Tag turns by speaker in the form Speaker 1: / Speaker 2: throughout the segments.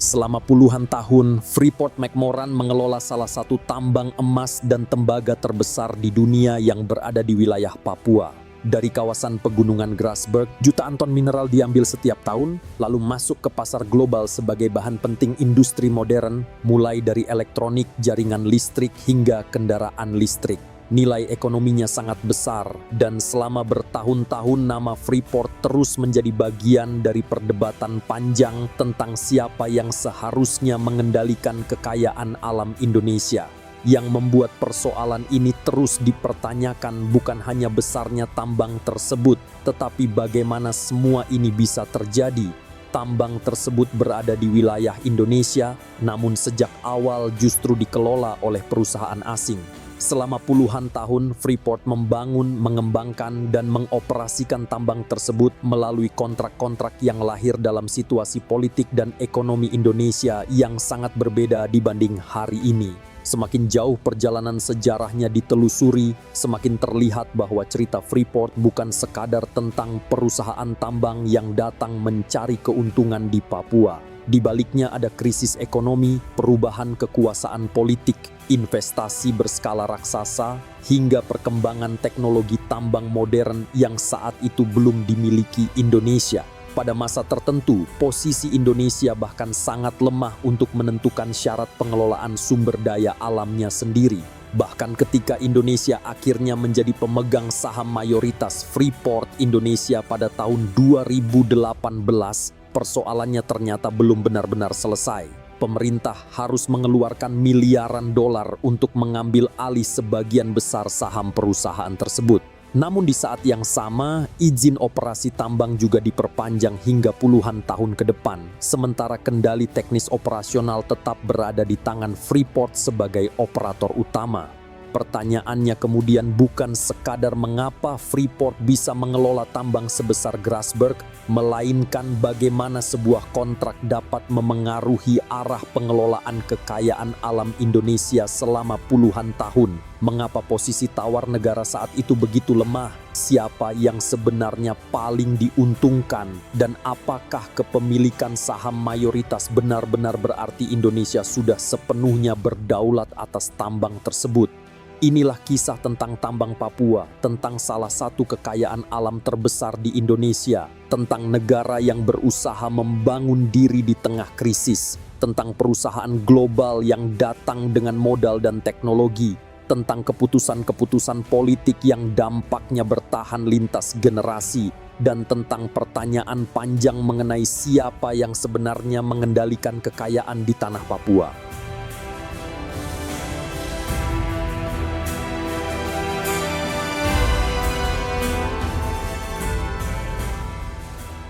Speaker 1: Selama puluhan tahun, Freeport-McMoRan mengelola salah satu tambang emas dan tembaga terbesar di dunia yang berada di wilayah Papua. Dari kawasan pegunungan Grasberg, jutaan ton mineral diambil setiap tahun, lalu masuk ke pasar global sebagai bahan penting industri modern, mulai dari elektronik, jaringan listrik, hingga kendaraan listrik. Nilai ekonominya sangat besar, dan selama bertahun-tahun nama Freeport terus menjadi bagian dari perdebatan panjang tentang siapa yang seharusnya mengendalikan kekayaan alam Indonesia. Yang membuat persoalan ini terus dipertanyakan bukan hanya besarnya tambang tersebut, tetapi bagaimana semua ini bisa terjadi. Tambang tersebut berada di wilayah Indonesia, namun sejak awal justru dikelola oleh perusahaan asing. Selama puluhan tahun, Freeport membangun, mengembangkan, dan mengoperasikan tambang tersebut melalui kontrak-kontrak yang lahir dalam situasi politik dan ekonomi Indonesia yang sangat berbeda dibanding hari ini. Semakin jauh perjalanan sejarahnya ditelusuri, semakin terlihat bahwa cerita Freeport bukan sekadar tentang perusahaan tambang yang datang mencari keuntungan di Papua. Di baliknya ada krisis ekonomi, perubahan kekuasaan politik, investasi berskala raksasa, hingga perkembangan teknologi tambang modern yang saat itu belum dimiliki Indonesia. Pada masa tertentu, posisi Indonesia bahkan sangat lemah untuk menentukan syarat pengelolaan sumber daya alamnya sendiri. Bahkan ketika Indonesia akhirnya menjadi pemegang saham mayoritas Freeport Indonesia pada tahun 2018, persoalannya ternyata belum benar-benar selesai. Pemerintah harus mengeluarkan miliaran dolar untuk mengambil alih sebagian besar saham perusahaan tersebut. Namun di saat yang sama, izin operasi tambang juga diperpanjang hingga puluhan tahun ke depan, sementara kendali teknis operasional tetap berada di tangan Freeport sebagai operator utama. Pertanyaannya kemudian bukan sekadar mengapa Freeport bisa mengelola tambang sebesar Grasberg, melainkan bagaimana sebuah kontrak dapat memengaruhi arah pengelolaan kekayaan alam Indonesia selama puluhan tahun. Mengapa posisi tawar negara saat itu begitu lemah? Siapa yang sebenarnya paling diuntungkan? Dan apakah kepemilikan saham mayoritas benar-benar berarti Indonesia sudah sepenuhnya berdaulat atas tambang tersebut? Inilah kisah tentang tambang Papua, tentang salah satu kekayaan alam terbesar di Indonesia, tentang negara yang berusaha membangun diri di tengah krisis, tentang perusahaan global yang datang dengan modal dan teknologi, tentang keputusan-keputusan politik yang dampaknya bertahan lintas generasi, dan tentang pertanyaan panjang mengenai siapa yang sebenarnya mengendalikan kekayaan di tanah Papua.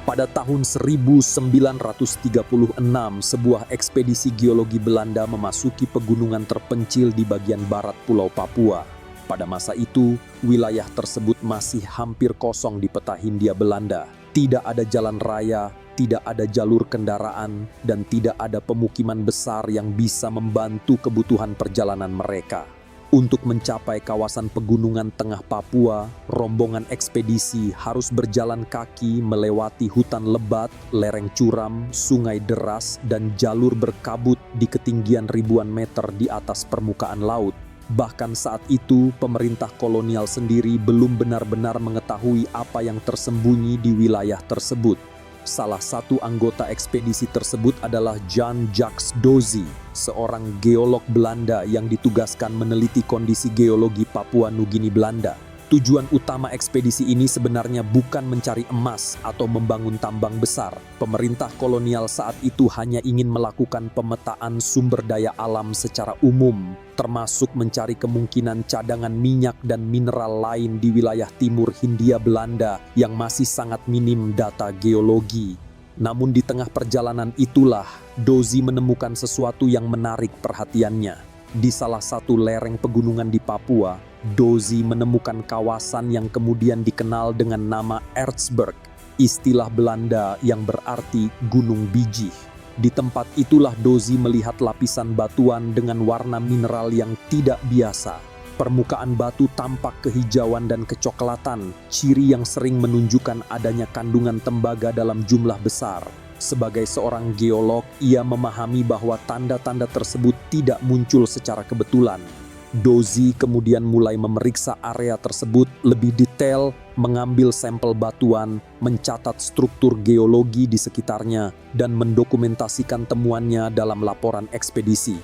Speaker 1: Pada tahun 1936, sebuah ekspedisi geologi Belanda memasuki pegunungan terpencil di bagian barat Pulau Papua. Pada masa itu, wilayah tersebut masih hampir kosong di peta Hindia Belanda. Tidak ada jalan raya, tidak ada jalur kendaraan, dan tidak ada pemukiman besar yang bisa membantu kebutuhan perjalanan mereka. Untuk mencapai kawasan pegunungan tengah Papua, rombongan ekspedisi harus berjalan kaki melewati hutan lebat, lereng curam, sungai deras, dan jalur berkabut di ketinggian ribuan meter di atas permukaan laut. Bahkan saat itu, pemerintah kolonial sendiri belum benar-benar mengetahui apa yang tersembunyi di wilayah tersebut. Salah satu anggota ekspedisi tersebut adalah Jan-Jacques Dozy, seorang geolog Belanda yang ditugaskan meneliti kondisi geologi Papua Nugini Belanda. Tujuan utama ekspedisi ini sebenarnya bukan mencari emas atau membangun tambang besar. Pemerintah kolonial saat itu hanya ingin melakukan pemetaan sumber daya alam secara umum, termasuk mencari kemungkinan cadangan minyak dan mineral lain di wilayah timur Hindia Belanda yang masih sangat minim data geologi. Namun di tengah perjalanan itulah, Dozy menemukan sesuatu yang menarik perhatiannya. Di salah satu lereng pegunungan di Papua, Dozy menemukan kawasan yang kemudian dikenal dengan nama Ertsberg, istilah Belanda yang berarti gunung biji. Di tempat itulah Dozy melihat lapisan batuan dengan warna mineral yang tidak biasa. Permukaan batu tampak kehijauan dan kecoklatan, ciri yang sering menunjukkan adanya kandungan tembaga dalam jumlah besar. Sebagai seorang geolog, ia memahami bahwa tanda-tanda tersebut tidak muncul secara kebetulan. Dozy kemudian mulai memeriksa area tersebut lebih detail, mengambil sampel batuan, mencatat struktur geologi di sekitarnya, dan mendokumentasikan temuannya dalam laporan ekspedisi.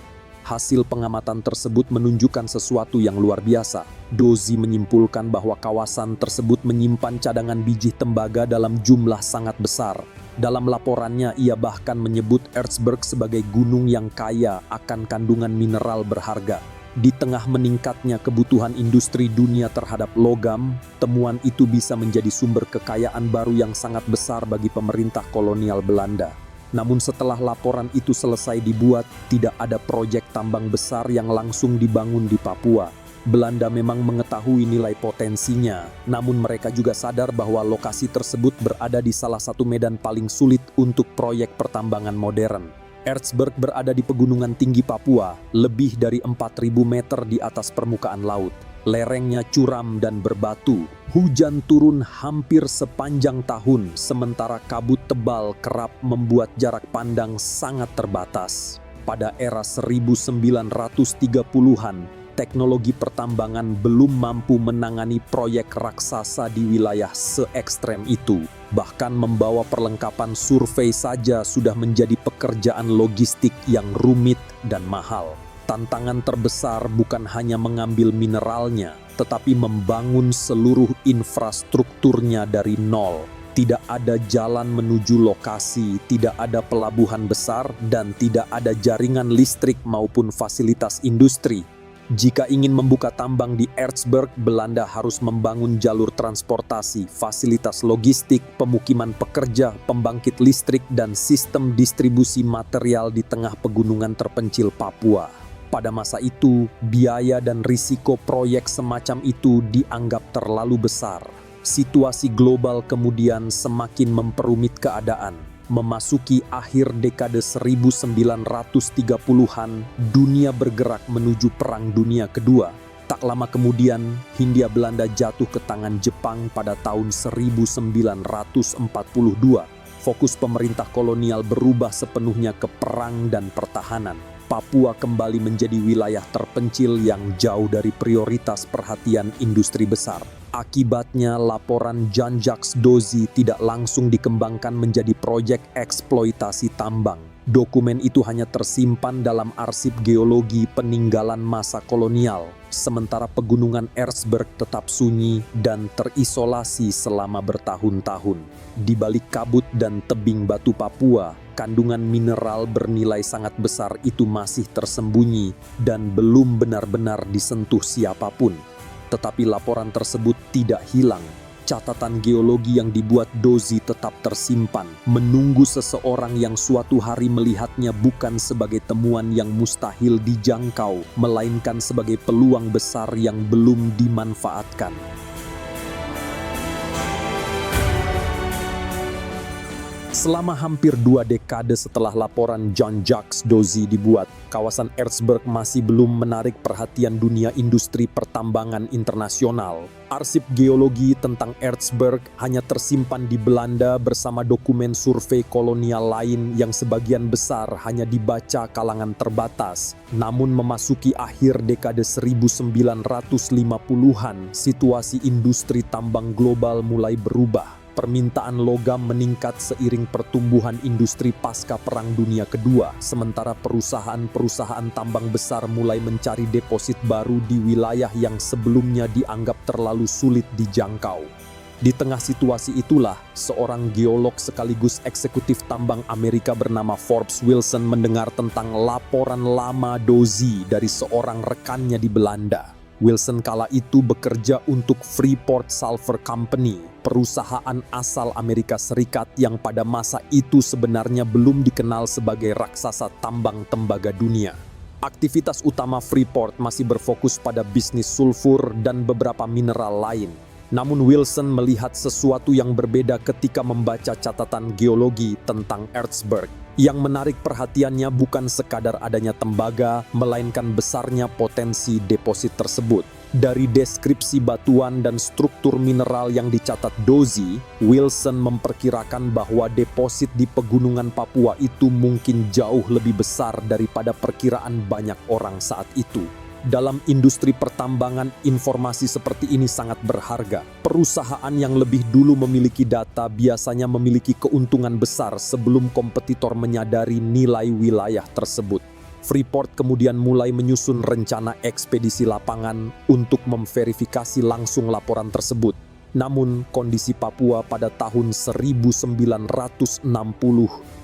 Speaker 1: Hasil pengamatan tersebut menunjukkan sesuatu yang luar biasa. Dozy menyimpulkan bahwa kawasan tersebut menyimpan cadangan biji tembaga dalam jumlah sangat besar. Dalam laporannya, ia bahkan menyebut Ertsberg sebagai gunung yang kaya akan kandungan mineral berharga. Di tengah meningkatnya kebutuhan industri dunia terhadap logam, temuan itu bisa menjadi sumber kekayaan baru yang sangat besar bagi pemerintah kolonial Belanda. Namun setelah laporan itu selesai dibuat, tidak ada proyek tambang besar yang langsung dibangun di Papua. Belanda memang mengetahui nilai potensinya, namun mereka juga sadar bahwa lokasi tersebut berada di salah satu medan paling sulit untuk proyek pertambangan modern. Ertsberg berada di pegunungan tinggi Papua, lebih dari 4.000 meter di atas permukaan laut. Lerengnya curam dan berbatu. Hujan turun hampir sepanjang tahun, sementara kabut tebal kerap membuat jarak pandang sangat terbatas. Pada era 1930-an, teknologi pertambangan belum mampu menangani proyek raksasa di wilayah se-ekstrem itu. Bahkan membawa perlengkapan survei saja sudah menjadi pekerjaan logistik yang rumit dan mahal. Tantangan terbesar bukan hanya mengambil mineralnya, tetapi membangun seluruh infrastrukturnya dari nol. Tidak ada jalan menuju lokasi, tidak ada pelabuhan besar, dan tidak ada jaringan listrik maupun fasilitas industri. Jika ingin membuka tambang di Ertsberg, Belanda harus membangun jalur transportasi, fasilitas logistik, pemukiman pekerja, pembangkit listrik, dan sistem distribusi material di tengah pegunungan terpencil Papua. Pada masa itu, biaya dan risiko proyek semacam itu dianggap terlalu besar. Situasi global kemudian semakin memperumit keadaan. Memasuki akhir dekade 1930-an, dunia bergerak menuju Perang Dunia Kedua. Tak lama kemudian, Hindia Belanda jatuh ke tangan Jepang pada tahun 1942. Fokus pemerintah kolonial berubah sepenuhnya ke perang dan pertahanan. Papua kembali menjadi wilayah terpencil yang jauh dari prioritas perhatian industri besar. Akibatnya, laporan Jean-Jacques Dozy tidak langsung dikembangkan menjadi proyek eksploitasi tambang. Dokumen itu hanya tersimpan dalam arsip geologi peninggalan masa kolonial, sementara pegunungan Ertsberg tetap sunyi dan terisolasi selama bertahun-tahun. Di balik kabut dan tebing batu Papua, kandungan mineral bernilai sangat besar itu masih tersembunyi dan belum benar-benar disentuh siapapun. Tetapi laporan tersebut tidak hilang. Catatan geologi yang dibuat Dozy tetap tersimpan, menunggu seseorang yang suatu hari melihatnya bukan sebagai temuan yang mustahil dijangkau, melainkan sebagai peluang besar yang belum dimanfaatkan. Selama hampir 2 dekade setelah laporan Jean-Jacques Dozy dibuat, kawasan Ertsberg masih belum menarik perhatian dunia industri pertambangan internasional. Arsip geologi tentang Ertsberg hanya tersimpan di Belanda bersama dokumen survei kolonial lain yang sebagian besar hanya dibaca kalangan terbatas. Namun memasuki akhir dekade 1950-an, situasi industri tambang global mulai berubah. Permintaan logam meningkat seiring pertumbuhan industri pasca Perang Dunia Kedua, sementara perusahaan-perusahaan tambang besar mulai mencari deposit baru di wilayah yang sebelumnya dianggap terlalu sulit dijangkau. Di tengah situasi itulah, seorang geolog sekaligus eksekutif tambang Amerika bernama Forbes Wilson mendengar tentang laporan lama Dozy dari seorang rekannya di Belanda. Wilson kala itu bekerja untuk Freeport Sulphur Company, perusahaan asal Amerika Serikat yang pada masa itu sebenarnya belum dikenal sebagai raksasa tambang tembaga dunia. Aktivitas utama Freeport masih berfokus pada bisnis sulfur dan beberapa mineral lain. Namun Wilson melihat sesuatu yang berbeda ketika membaca catatan geologi tentang Ertsberg. Yang menarik perhatiannya bukan sekadar adanya tembaga, melainkan besarnya potensi deposit tersebut. Dari deskripsi batuan dan struktur mineral yang dicatat Dozy, Wilson memperkirakan bahwa deposit di pegunungan Papua itu mungkin jauh lebih besar daripada perkiraan banyak orang saat itu. Dalam industri pertambangan, informasi seperti ini sangat berharga. Perusahaan yang lebih dulu memiliki data biasanya memiliki keuntungan besar sebelum kompetitor menyadari nilai wilayah tersebut. Freeport kemudian mulai menyusun rencana ekspedisi lapangan untuk memverifikasi langsung laporan tersebut. Namun, kondisi Papua pada tahun 1960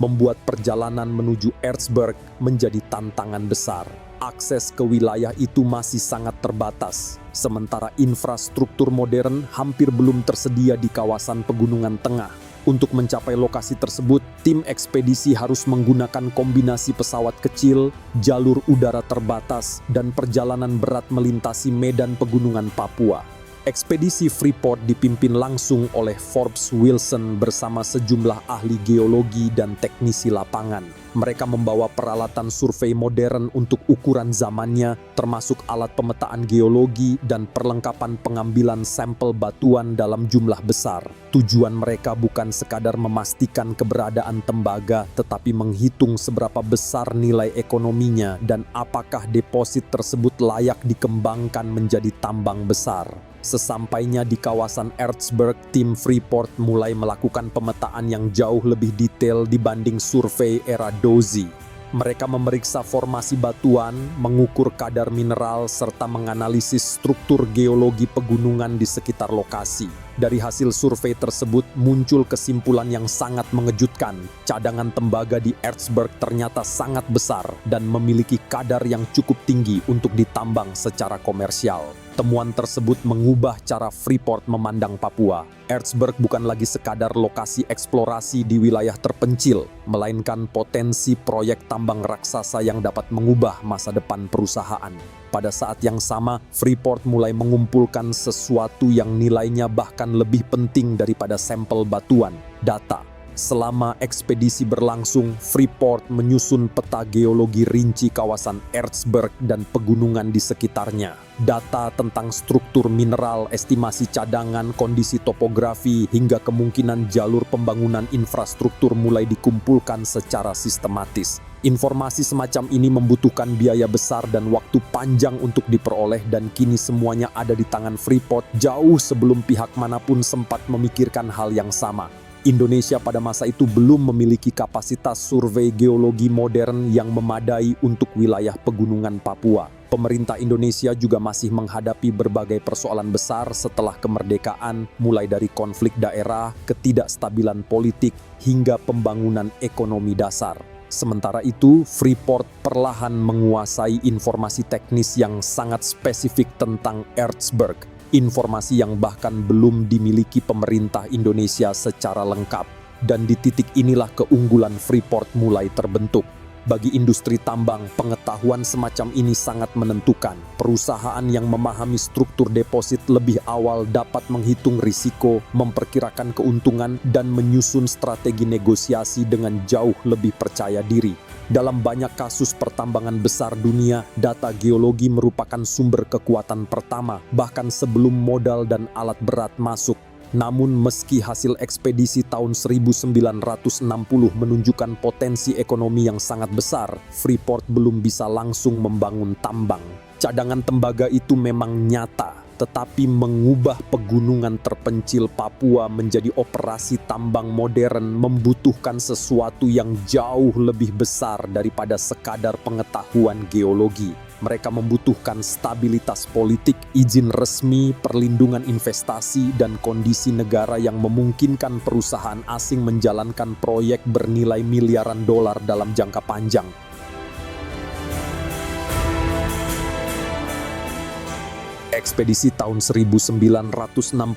Speaker 1: membuat perjalanan menuju Erzberg menjadi tantangan besar. Akses ke wilayah itu masih sangat terbatas, sementara infrastruktur modern hampir belum tersedia di kawasan Pegunungan Tengah. Untuk mencapai lokasi tersebut, tim ekspedisi harus menggunakan kombinasi pesawat kecil, jalur udara terbatas, dan perjalanan berat melintasi medan pegunungan Papua. Ekspedisi Freeport dipimpin langsung oleh Forbes Wilson bersama sejumlah ahli geologi dan teknisi lapangan. Mereka membawa peralatan survei modern untuk ukuran zamannya, termasuk alat pemetaan geologi dan perlengkapan pengambilan sampel batuan dalam jumlah besar. Tujuan mereka bukan sekadar memastikan keberadaan tembaga, tetapi menghitung seberapa besar nilai ekonominya dan apakah deposit tersebut layak dikembangkan menjadi tambang besar. Sesampainya di kawasan Erzberg, tim Freeport mulai melakukan pemetaan yang jauh lebih detail dibanding survei era Dozy. Mereka memeriksa formasi batuan, mengukur kadar mineral, serta menganalisis struktur geologi pegunungan di sekitar lokasi. Dari hasil survei tersebut muncul kesimpulan yang sangat mengejutkan. Cadangan tembaga di Erzberg ternyata sangat besar dan memiliki kadar yang cukup tinggi untuk ditambang secara komersial. Temuan tersebut mengubah cara Freeport memandang Papua. Erzberg bukan lagi sekadar lokasi eksplorasi di wilayah terpencil, melainkan potensi proyek tambang raksasa yang dapat mengubah masa depan perusahaan. Pada saat yang sama, Freeport mulai mengumpulkan sesuatu yang nilainya bahkan lebih penting daripada sampel batuan, data. Selama ekspedisi berlangsung, Freeport menyusun peta geologi rinci kawasan Erzberg dan pegunungan di sekitarnya. Data tentang struktur mineral, estimasi cadangan, kondisi topografi, hingga kemungkinan jalur pembangunan infrastruktur mulai dikumpulkan secara sistematis. Informasi semacam ini membutuhkan biaya besar dan waktu panjang untuk diperoleh, dan kini semuanya ada di tangan Freeport jauh sebelum pihak manapun sempat memikirkan hal yang sama. Indonesia pada masa itu belum memiliki kapasitas survei geologi modern yang memadai untuk wilayah pegunungan Papua. Pemerintah Indonesia juga masih menghadapi berbagai persoalan besar setelah kemerdekaan, mulai dari konflik daerah, ketidakstabilan politik, hingga pembangunan ekonomi dasar. Sementara itu, Freeport perlahan menguasai informasi teknis yang sangat spesifik tentang Erzberg. Informasi yang bahkan belum dimiliki pemerintah Indonesia secara lengkap. Dan di titik inilah keunggulan Freeport mulai terbentuk. Bagi industri tambang, pengetahuan semacam ini sangat menentukan. Perusahaan yang memahami struktur deposit lebih awal dapat menghitung risiko, memperkirakan keuntungan, dan menyusun strategi negosiasi dengan jauh lebih percaya diri. Dalam banyak kasus pertambangan besar dunia, data geologi merupakan sumber kekuatan pertama, bahkan sebelum modal dan alat berat masuk. Namun meski hasil ekspedisi tahun 1960 menunjukkan potensi ekonomi yang sangat besar, Freeport belum bisa langsung membangun tambang. Cadangan tembaga itu memang nyata, tetapi mengubah pegunungan terpencil Papua menjadi operasi tambang modern membutuhkan sesuatu yang jauh lebih besar daripada sekadar pengetahuan geologi. Mereka membutuhkan stabilitas politik, izin resmi, perlindungan investasi, dan kondisi negara yang memungkinkan perusahaan asing menjalankan proyek bernilai miliaran dolar dalam jangka panjang. Ekspedisi tahun 1960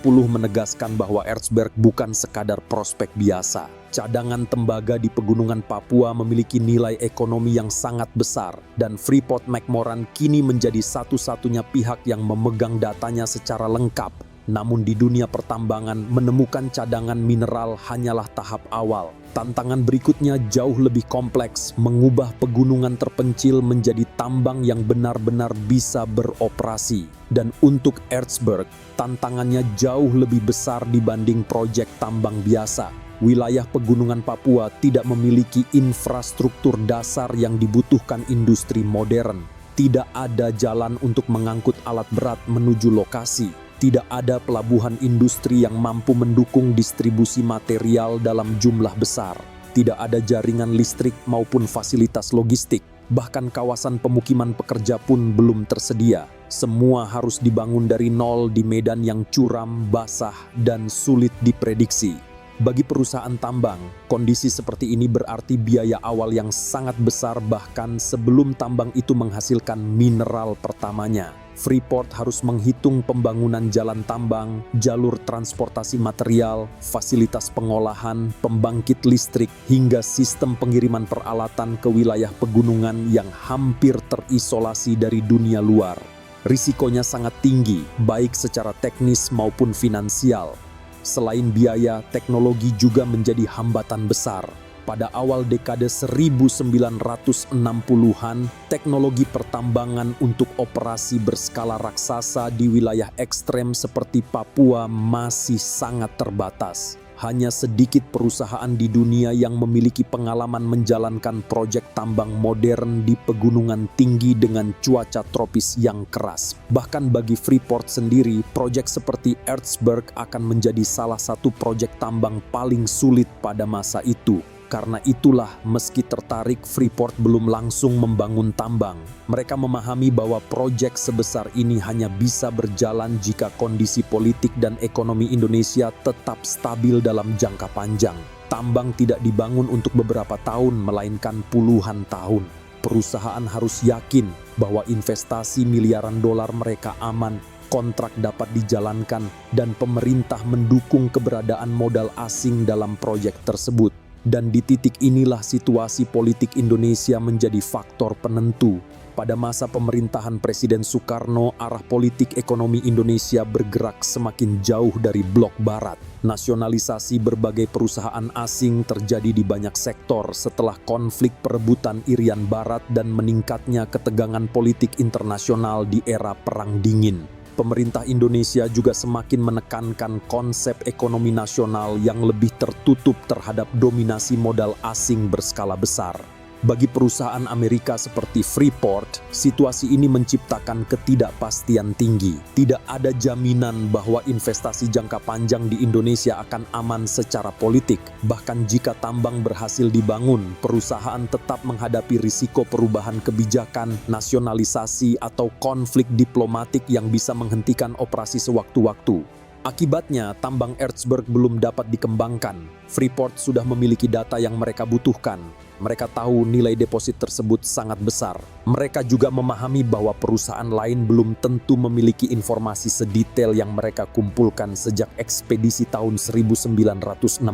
Speaker 1: menegaskan bahwa Erzberg bukan sekadar prospek biasa. Cadangan tembaga di pegunungan Papua memiliki nilai ekonomi yang sangat besar, dan Freeport-McMoRan kini menjadi satu-satunya pihak yang memegang datanya secara lengkap. Namun di dunia pertambangan, menemukan cadangan mineral hanyalah tahap awal. Tantangan berikutnya jauh lebih kompleks, mengubah pegunungan terpencil menjadi tambang yang benar-benar bisa beroperasi. Dan untuk Ertsberg, tantangannya jauh lebih besar dibanding proyek tambang biasa. Wilayah pegunungan Papua tidak memiliki infrastruktur dasar yang dibutuhkan industri modern. Tidak ada jalan untuk mengangkut alat berat menuju lokasi. Tidak ada pelabuhan industri yang mampu mendukung distribusi material dalam jumlah besar. Tidak ada jaringan listrik maupun fasilitas logistik. Bahkan kawasan pemukiman pekerja pun belum tersedia. Semua harus dibangun dari nol di medan yang curam, basah, dan sulit diprediksi. Bagi perusahaan tambang, kondisi seperti ini berarti biaya awal yang sangat besar bahkan sebelum tambang itu menghasilkan mineral pertamanya. Freeport harus menghitung pembangunan jalan tambang, jalur transportasi material, fasilitas pengolahan, pembangkit listrik, hingga sistem pengiriman peralatan ke wilayah pegunungan yang hampir terisolasi dari dunia luar. Risikonya sangat tinggi, baik secara teknis maupun finansial. Selain biaya, teknologi juga menjadi hambatan besar. Pada awal dekade 1960-an, teknologi pertambangan untuk operasi berskala raksasa di wilayah ekstrem seperti Papua masih sangat terbatas. Hanya sedikit perusahaan di dunia yang memiliki pengalaman menjalankan proyek tambang modern di pegunungan tinggi dengan cuaca tropis yang keras. Bahkan bagi Freeport sendiri, proyek seperti Ertsberg akan menjadi salah satu proyek tambang paling sulit pada masa itu. Karena itulah, meski tertarik, Freeport belum langsung membangun tambang. Mereka memahami bahwa proyek sebesar ini hanya bisa berjalan jika kondisi politik dan ekonomi Indonesia tetap stabil dalam jangka panjang. Tambang tidak dibangun untuk beberapa tahun, melainkan puluhan tahun. Perusahaan harus yakin bahwa investasi miliaran dolar mereka aman, kontrak dapat dijalankan, dan pemerintah mendukung keberadaan modal asing dalam proyek tersebut. Dan di titik inilah situasi politik Indonesia menjadi faktor penentu. Pada masa pemerintahan Presiden Soekarno, arah politik ekonomi Indonesia bergerak semakin jauh dari blok barat. Nasionalisasi berbagai perusahaan asing terjadi di banyak sektor setelah konflik perebutan Irian Barat dan meningkatnya ketegangan politik internasional di era Perang Dingin. Pemerintah Indonesia juga semakin menekankan konsep ekonomi nasional yang lebih tertutup terhadap dominasi modal asing berskala besar. Bagi perusahaan Amerika seperti Freeport, situasi ini menciptakan ketidakpastian tinggi. Tidak ada jaminan bahwa investasi jangka panjang di Indonesia akan aman secara politik. Bahkan jika tambang berhasil dibangun, perusahaan tetap menghadapi risiko perubahan kebijakan, nasionalisasi, atau konflik diplomatik yang bisa menghentikan operasi sewaktu-waktu. Akibatnya, tambang Ertsberg belum dapat dikembangkan. Freeport sudah memiliki data yang mereka butuhkan. Mereka tahu nilai deposit tersebut sangat besar. Mereka juga memahami bahwa perusahaan lain belum tentu memiliki informasi sedetail yang mereka kumpulkan sejak ekspedisi tahun 1960.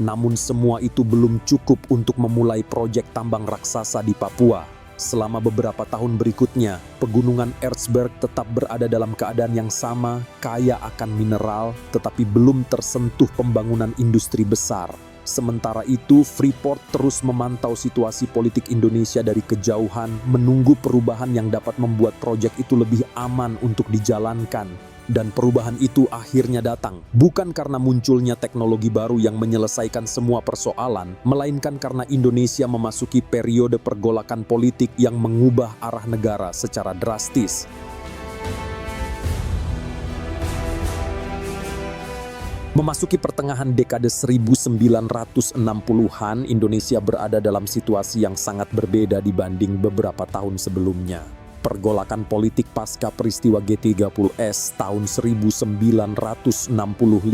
Speaker 1: Namun semua itu belum cukup untuk memulai proyek tambang raksasa di Papua. Selama beberapa tahun berikutnya, pegunungan Ertsberg tetap berada dalam keadaan yang sama, kaya akan mineral, tetapi belum tersentuh pembangunan industri besar. Sementara itu, Freeport terus memantau situasi politik Indonesia dari kejauhan, menunggu perubahan yang dapat membuat proyek itu lebih aman untuk dijalankan. Dan perubahan itu akhirnya datang, bukan karena munculnya teknologi baru yang menyelesaikan semua persoalan, melainkan karena Indonesia memasuki periode pergolakan politik yang mengubah arah negara secara drastis. Memasuki pertengahan dekade 1960-an, Indonesia berada dalam situasi yang sangat berbeda dibanding beberapa tahun sebelumnya. Pergolakan politik pasca peristiwa G30S tahun 1965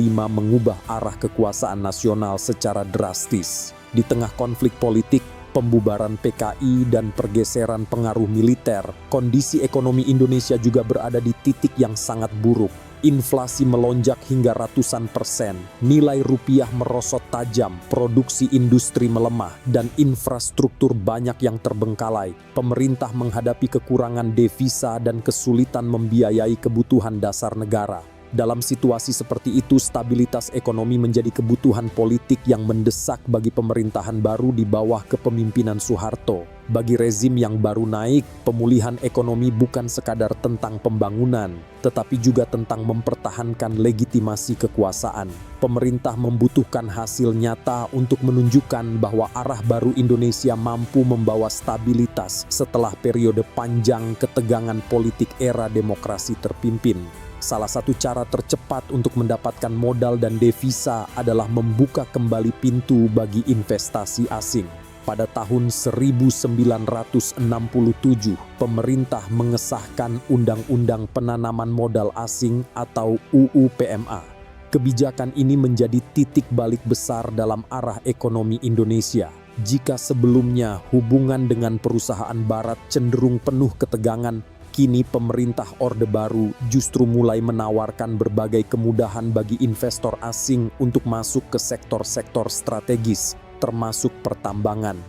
Speaker 1: mengubah arah kekuasaan nasional secara drastis. Di tengah konflik politik, pembubaran PKI, dan pergeseran pengaruh militer, kondisi ekonomi Indonesia juga berada di titik yang sangat buruk. Inflasi melonjak hingga ratusan persen, nilai rupiah merosot tajam, produksi industri melemah, dan infrastruktur banyak yang terbengkalai. Pemerintah menghadapi kekurangan devisa dan kesulitan membiayai kebutuhan dasar negara. Dalam situasi seperti itu, stabilitas ekonomi menjadi kebutuhan politik yang mendesak bagi pemerintahan baru di bawah kepemimpinan Soeharto. Bagi rezim yang baru naik, pemulihan ekonomi bukan sekadar tentang pembangunan, tetapi juga tentang mempertahankan legitimasi kekuasaan. Pemerintah membutuhkan hasil nyata untuk menunjukkan bahwa arah baru Indonesia mampu membawa stabilitas setelah periode panjang ketegangan politik era demokrasi terpimpin. Salah satu cara tercepat untuk mendapatkan modal dan devisa adalah membuka kembali pintu bagi investasi asing. Pada tahun 1967, pemerintah mengesahkan Undang-Undang Penanaman Modal Asing atau UU PMA. Kebijakan ini menjadi titik balik besar dalam arah ekonomi Indonesia. Jika sebelumnya hubungan dengan perusahaan barat cenderung penuh ketegangan, kini pemerintah Orde Baru justru mulai menawarkan berbagai kemudahan bagi investor asing untuk masuk ke sektor-sektor strategis, termasuk pertambangan.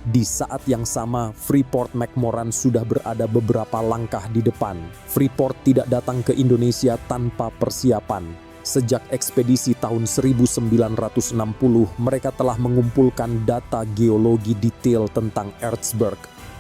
Speaker 1: Di saat yang sama, Freeport-McMoRan sudah berada beberapa langkah di depan. Freeport tidak datang ke Indonesia tanpa persiapan. Sejak ekspedisi tahun 1960, mereka telah mengumpulkan data geologi detail tentang Ertsberg.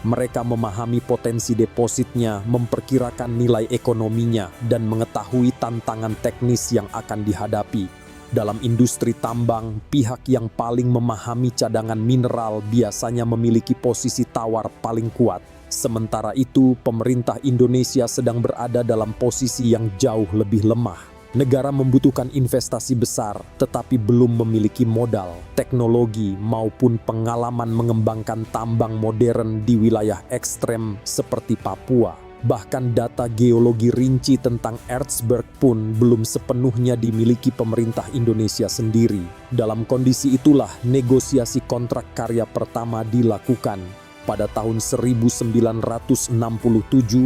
Speaker 1: Mereka memahami potensi depositnya, memperkirakan nilai ekonominya, dan mengetahui tantangan teknis yang akan dihadapi. Dalam industri tambang, pihak yang paling memahami cadangan mineral biasanya memiliki posisi tawar paling kuat. Sementara itu, pemerintah Indonesia sedang berada dalam posisi yang jauh lebih lemah. Negara membutuhkan investasi besar, tetapi belum memiliki modal, teknologi, maupun pengalaman mengembangkan tambang modern di wilayah ekstrem seperti Papua. Bahkan data geologi rinci tentang Ertsberg pun belum sepenuhnya dimiliki pemerintah Indonesia sendiri. Dalam kondisi itulah negosiasi kontrak karya pertama dilakukan. Pada tahun 1967,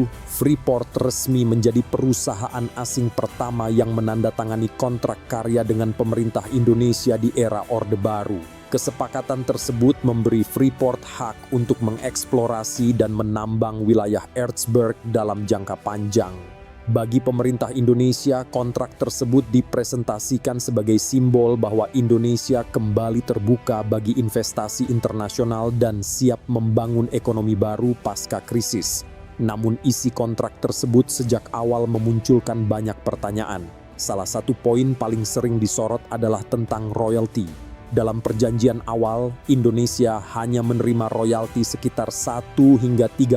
Speaker 1: Freeport resmi menjadi perusahaan asing pertama yang menandatangani kontrak karya dengan pemerintah Indonesia di era Orde Baru. Kesepakatan tersebut memberi Freeport hak untuk mengeksplorasi dan menambang wilayah Ertsberg dalam jangka panjang. Bagi pemerintah Indonesia, kontrak tersebut dipresentasikan sebagai simbol bahwa Indonesia kembali terbuka bagi investasi internasional dan siap membangun ekonomi baru pasca krisis. Namun isi kontrak tersebut sejak awal memunculkan banyak pertanyaan. Salah satu poin paling sering disorot adalah tentang royalti. Dalam perjanjian awal, Indonesia hanya menerima royalti sekitar 1 hingga 3%,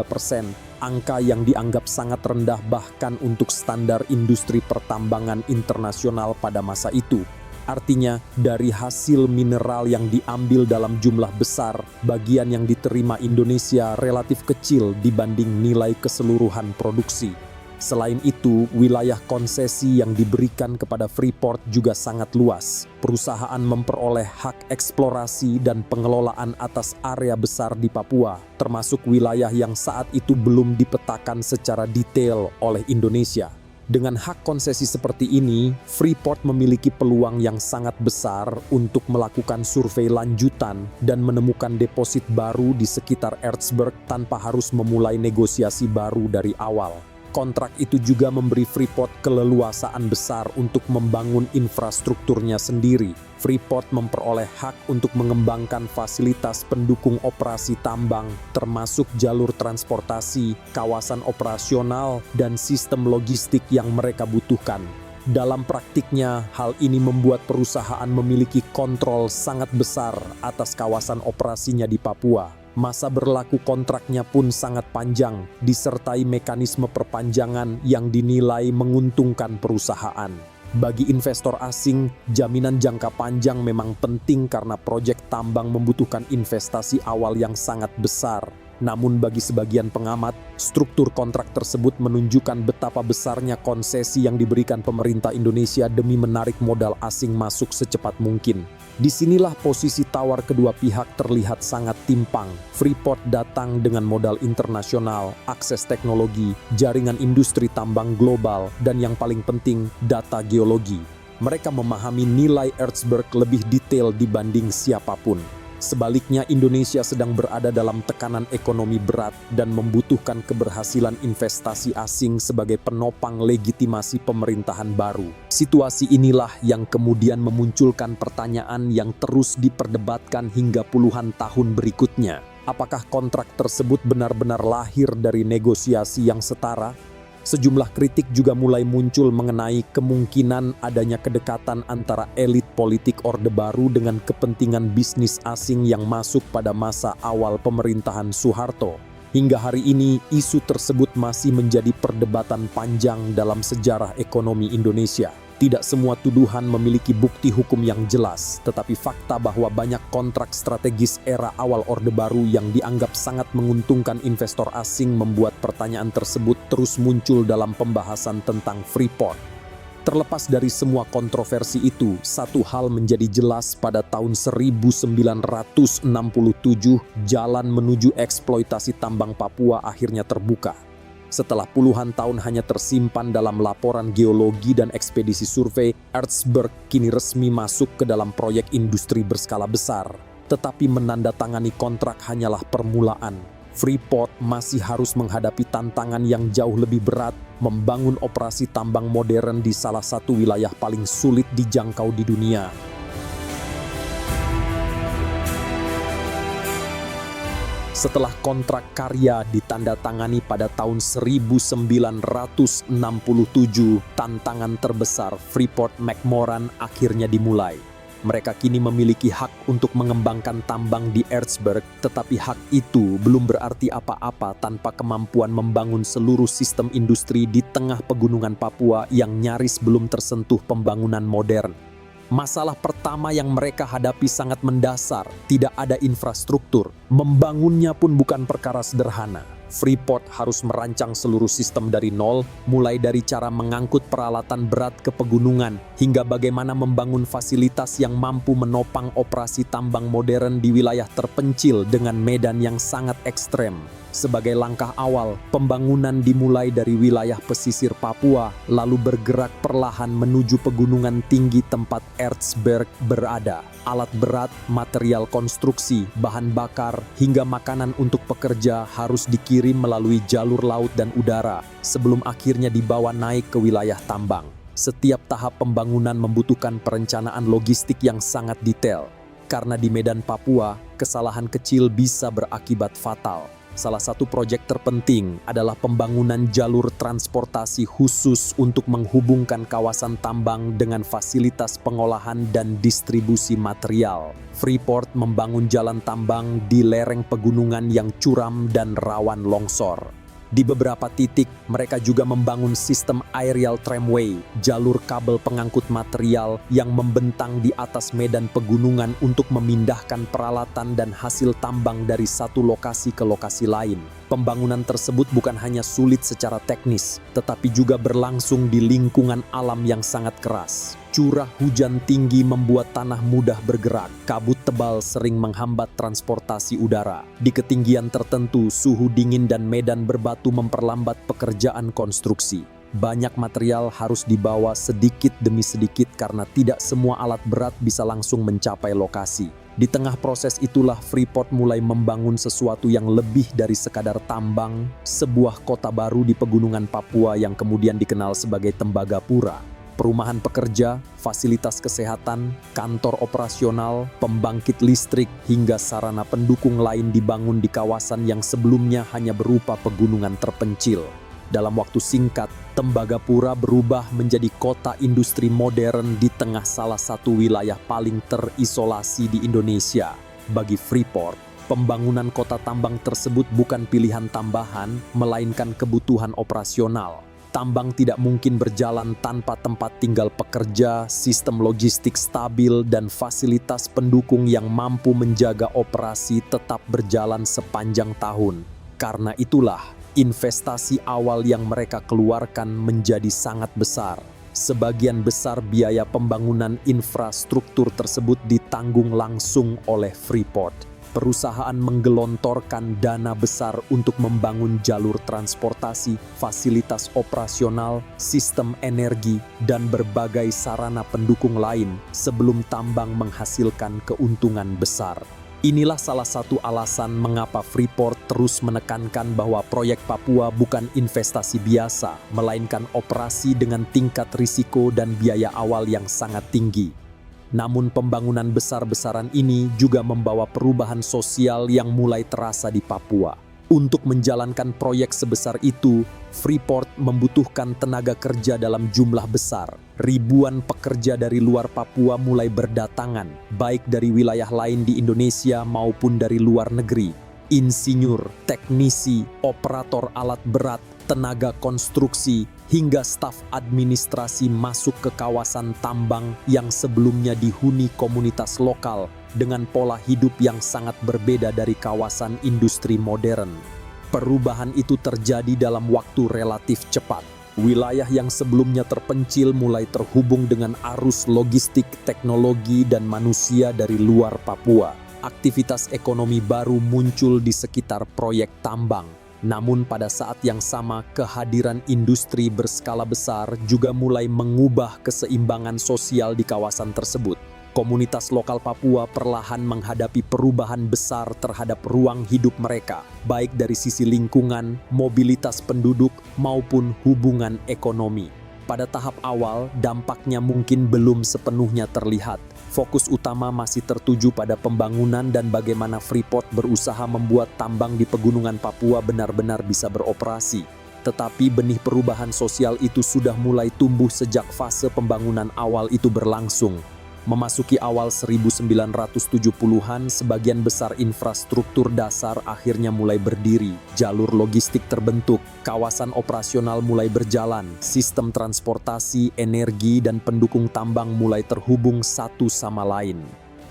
Speaker 1: angka yang dianggap sangat rendah bahkan untuk standar industri pertambangan internasional pada masa itu. Artinya, dari hasil mineral yang diambil dalam jumlah besar, bagian yang diterima Indonesia relatif kecil dibanding nilai keseluruhan produksi. Selain itu, wilayah konsesi yang diberikan kepada Freeport juga sangat luas. Perusahaan memperoleh hak eksplorasi dan pengelolaan atas area besar di Papua, termasuk wilayah yang saat itu belum dipetakan secara detail oleh Indonesia. Dengan hak konsesi seperti ini, Freeport memiliki peluang yang sangat besar untuk melakukan survei lanjutan dan menemukan deposit baru di sekitar Ertsberg tanpa harus memulai negosiasi baru dari awal. Kontrak itu juga memberi Freeport keleluasaan besar untuk membangun infrastrukturnya sendiri. Freeport memperoleh hak untuk mengembangkan fasilitas pendukung operasi tambang, termasuk jalur transportasi, kawasan operasional, dan sistem logistik yang mereka butuhkan. Dalam praktiknya, hal ini membuat perusahaan memiliki kontrol sangat besar atas kawasan operasinya di Papua. Masa berlaku kontraknya pun sangat panjang, disertai mekanisme perpanjangan yang dinilai menguntungkan perusahaan. Bagi investor asing, jaminan jangka panjang memang penting karena proyek tambang membutuhkan investasi awal yang sangat besar. Namun bagi sebagian pengamat, struktur kontrak tersebut menunjukkan betapa besarnya konsesi yang diberikan pemerintah Indonesia demi menarik modal asing masuk secepat mungkin. Disinilah posisi tawar kedua pihak terlihat sangat timpang. Freeport datang dengan modal internasional, akses teknologi, jaringan industri tambang global, dan yang paling penting, data geologi. Mereka memahami nilai Ertsberg lebih detail dibanding siapapun. Sebaliknya, Indonesia sedang berada dalam tekanan ekonomi berat dan membutuhkan keberhasilan investasi asing sebagai penopang legitimasi pemerintahan baru. Situasi inilah yang kemudian memunculkan pertanyaan yang terus diperdebatkan hingga puluhan tahun berikutnya. Apakah kontrak tersebut benar-benar lahir dari negosiasi yang setara? Sejumlah kritik juga mulai muncul mengenai kemungkinan adanya kedekatan antara elit politik Orde Baru dengan kepentingan bisnis asing yang masuk pada masa awal pemerintahan Soeharto. Hingga hari ini, isu tersebut masih menjadi perdebatan panjang dalam sejarah ekonomi Indonesia. Tidak semua tuduhan memiliki bukti hukum yang jelas, tetapi fakta bahwa banyak kontrak strategis era awal Orde Baru yang dianggap sangat menguntungkan investor asing membuat pertanyaan tersebut terus muncul dalam pembahasan tentang Freeport. Terlepas dari semua kontroversi itu, satu hal menjadi jelas pada tahun 1967, jalan menuju eksploitasi tambang Papua akhirnya terbuka. Setelah puluhan tahun hanya tersimpan dalam laporan geologi dan ekspedisi survei, Ertsberg kini resmi masuk ke dalam proyek industri berskala besar. Tetapi menandatangani kontrak hanyalah permulaan. Freeport masih harus menghadapi tantangan yang jauh lebih berat, membangun operasi tambang modern di salah satu wilayah paling sulit dijangkau di dunia. Setelah kontrak karya ditandatangani pada tahun 1967, tantangan terbesar Freeport-McMoRan akhirnya dimulai. Mereka kini memiliki hak untuk mengembangkan tambang di Ertsberg, tetapi hak itu belum berarti apa-apa tanpa kemampuan membangun seluruh sistem industri di tengah pegunungan Papua yang nyaris belum tersentuh pembangunan modern. Masalah pertama yang mereka hadapi sangat mendasar, tidak ada infrastruktur. Membangunnya pun bukan perkara sederhana. Freeport harus merancang seluruh sistem dari nol, mulai dari cara mengangkut peralatan berat ke pegunungan, hingga bagaimana membangun fasilitas yang mampu menopang operasi tambang modern di wilayah terpencil dengan medan yang sangat ekstrem. Sebagai langkah awal, pembangunan dimulai dari wilayah pesisir Papua, lalu bergerak perlahan menuju pegunungan tinggi tempat Ertsberg berada. Alat berat, material konstruksi, bahan bakar, hingga makanan untuk pekerja harus dikirim melalui jalur laut dan udara, sebelum akhirnya dibawa naik ke wilayah tambang. Setiap tahap pembangunan membutuhkan perencanaan logistik yang sangat detail. Karena di medan Papua, kesalahan kecil bisa berakibat fatal. Salah satu proyek terpenting adalah pembangunan jalur transportasi khusus untuk menghubungkan kawasan tambang dengan fasilitas pengolahan dan distribusi material. Freeport membangun jalan tambang di lereng pegunungan yang curam dan rawan longsor. Di beberapa titik, mereka juga membangun sistem aerial tramway, jalur kabel pengangkut material yang membentang di atas medan pegunungan untuk memindahkan peralatan dan hasil tambang dari satu lokasi ke lokasi lain. Pembangunan tersebut bukan hanya sulit secara teknis, tetapi juga berlangsung di lingkungan alam yang sangat keras. Curah hujan tinggi membuat tanah mudah bergerak, kabut tebal sering menghambat transportasi udara. Di ketinggian tertentu, suhu dingin dan medan berbatu memperlambat pekerjaan konstruksi. Banyak material harus dibawa sedikit demi sedikit karena tidak semua alat berat bisa langsung mencapai lokasi. Di tengah proses itulah Freeport mulai membangun sesuatu yang lebih dari sekadar tambang, sebuah kota baru di pegunungan Papua yang kemudian dikenal sebagai Tembagapura. Perumahan pekerja, fasilitas kesehatan, kantor operasional, pembangkit listrik, hingga sarana pendukung lain dibangun di kawasan yang sebelumnya hanya berupa pegunungan terpencil. Dalam waktu singkat, Tembagapura berubah menjadi kota industri modern di tengah salah satu wilayah paling terisolasi di Indonesia. Bagi Freeport, pembangunan kota tambang tersebut bukan pilihan tambahan, melainkan kebutuhan operasional. Tambang tidak mungkin berjalan tanpa tempat tinggal pekerja, sistem logistik stabil, dan fasilitas pendukung yang mampu menjaga operasi tetap berjalan sepanjang tahun. Karena itulah, investasi awal yang mereka keluarkan menjadi sangat besar. Sebagian besar biaya pembangunan infrastruktur tersebut ditanggung langsung oleh Freeport. Perusahaan menggelontorkan dana besar untuk membangun jalur transportasi, fasilitas operasional, sistem energi, dan berbagai sarana pendukung lain sebelum tambang menghasilkan keuntungan besar. Inilah salah satu alasan mengapa Freeport terus menekankan bahwa proyek Papua bukan investasi biasa, melainkan operasi dengan tingkat risiko dan biaya awal yang sangat tinggi. Namun pembangunan besar-besaran ini juga membawa perubahan sosial yang mulai terasa di Papua. Untuk menjalankan proyek sebesar itu, Freeport membutuhkan tenaga kerja dalam jumlah besar. Ribuan pekerja dari luar Papua mulai berdatangan, baik dari wilayah lain di Indonesia maupun dari luar negeri. Insinyur, teknisi, operator alat berat, tenaga konstruksi, hingga staf administrasi masuk ke kawasan tambang yang sebelumnya dihuni komunitas lokal dengan pola hidup yang sangat berbeda dari kawasan industri modern. Perubahan itu terjadi dalam waktu relatif cepat. Wilayah yang sebelumnya terpencil mulai terhubung dengan arus logistik, teknologi, dan manusia dari luar Papua. Aktivitas ekonomi baru muncul di sekitar proyek tambang. Namun pada saat yang sama, kehadiran industri berskala besar juga mulai mengubah keseimbangan sosial di kawasan tersebut. Komunitas lokal Papua perlahan menghadapi perubahan besar terhadap ruang hidup mereka, baik dari sisi lingkungan, mobilitas penduduk, maupun hubungan ekonomi. Pada tahap awal, dampaknya mungkin belum sepenuhnya terlihat. Fokus utama masih tertuju pada pembangunan dan bagaimana Freeport berusaha membuat tambang di pegunungan Papua benar-benar bisa beroperasi. Tetapi benih perubahan sosial itu sudah mulai tumbuh sejak fase pembangunan awal itu berlangsung. Memasuki awal 1970-an, sebagian besar infrastruktur dasar akhirnya mulai berdiri. Jalur logistik terbentuk, kawasan operasional mulai berjalan, sistem transportasi, energi, dan pendukung tambang mulai terhubung satu sama lain.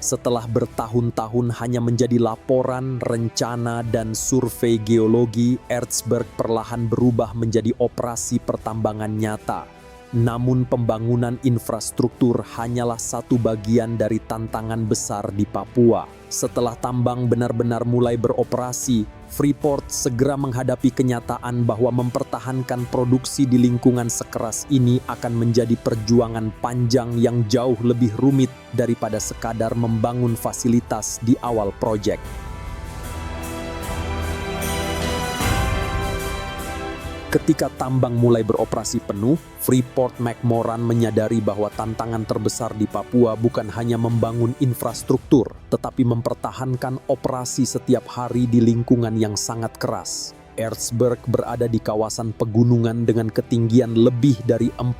Speaker 1: Setelah bertahun-tahun hanya menjadi laporan, rencana, dan survei geologi, Ertsberg perlahan berubah menjadi operasi pertambangan nyata. Namun pembangunan infrastruktur hanyalah satu bagian dari tantangan besar di Papua. Setelah tambang benar-benar mulai beroperasi, Freeport segera menghadapi kenyataan bahwa mempertahankan produksi di lingkungan sekeras ini akan menjadi perjuangan panjang yang jauh lebih rumit daripada sekadar membangun fasilitas di awal proyek. Ketika tambang mulai beroperasi penuh, Freeport-McMoRan menyadari bahwa tantangan terbesar di Papua bukan hanya membangun infrastruktur, tetapi mempertahankan operasi setiap hari di lingkungan yang sangat keras. Ertsberg berada di kawasan pegunungan dengan ketinggian lebih dari 4.000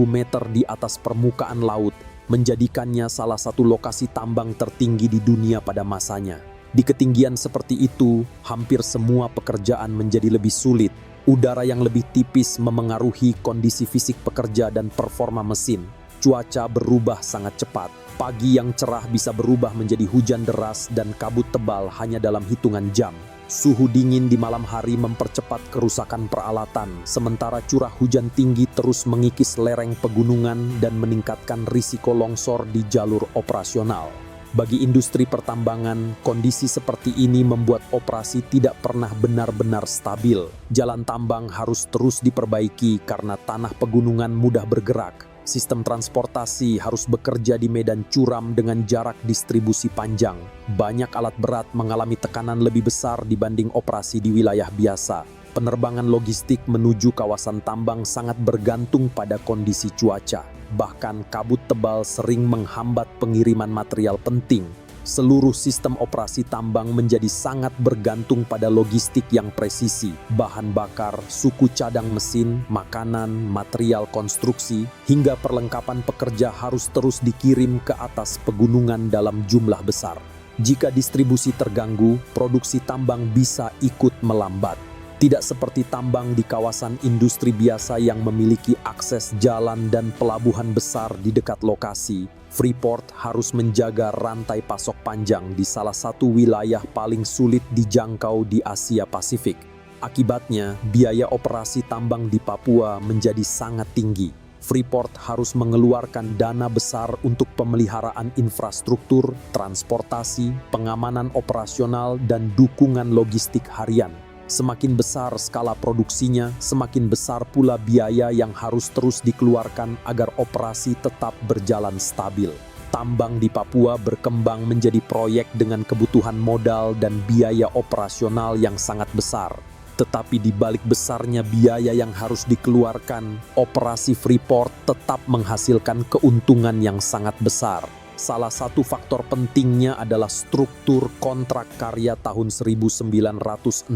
Speaker 1: meter di atas permukaan laut, menjadikannya salah satu lokasi tambang tertinggi di dunia pada masanya. Di ketinggian seperti itu, hampir semua pekerjaan menjadi lebih sulit. Udara yang lebih tipis memengaruhi kondisi fisik pekerja dan performa mesin. Cuaca berubah sangat cepat. Pagi yang cerah bisa berubah menjadi hujan deras dan kabut tebal hanya dalam hitungan jam. Suhu dingin di malam hari mempercepat kerusakan peralatan, sementara curah hujan tinggi terus mengikis lereng pegunungan dan meningkatkan risiko longsor di jalur operasional. Bagi industri pertambangan, kondisi seperti ini membuat operasi tidak pernah benar-benar stabil. Jalan tambang harus terus diperbaiki karena tanah pegunungan mudah bergerak. Sistem transportasi harus bekerja di medan curam dengan jarak distribusi panjang. Banyak alat berat mengalami tekanan lebih besar dibanding operasi di wilayah biasa. Penerbangan logistik menuju kawasan tambang sangat bergantung pada kondisi cuaca. Bahkan kabut tebal sering menghambat pengiriman material penting. Seluruh sistem operasi tambang menjadi sangat bergantung pada logistik yang presisi, bahan bakar, suku cadang mesin, makanan, material konstruksi, hingga perlengkapan pekerja harus terus dikirim ke atas pegunungan dalam jumlah besar. Jika distribusi terganggu, produksi tambang bisa ikut melambat. Tidak seperti tambang di kawasan industri biasa yang memiliki akses jalan dan pelabuhan besar di dekat lokasi, Freeport harus menjaga rantai pasok panjang di salah satu wilayah paling sulit dijangkau di Asia Pasifik. Akibatnya, biaya operasi tambang di Papua menjadi sangat tinggi. Freeport harus mengeluarkan dana besar untuk pemeliharaan infrastruktur, transportasi, pengamanan operasional, dan dukungan logistik harian. Semakin besar skala produksinya, semakin besar pula biaya yang harus terus dikeluarkan agar operasi tetap berjalan stabil. Tambang di Papua berkembang menjadi proyek dengan kebutuhan modal dan biaya operasional yang sangat besar. Tetapi di balik besarnya biaya yang harus dikeluarkan, operasi Freeport tetap menghasilkan keuntungan yang sangat besar. Salah satu faktor pentingnya adalah struktur kontrak karya tahun 1967.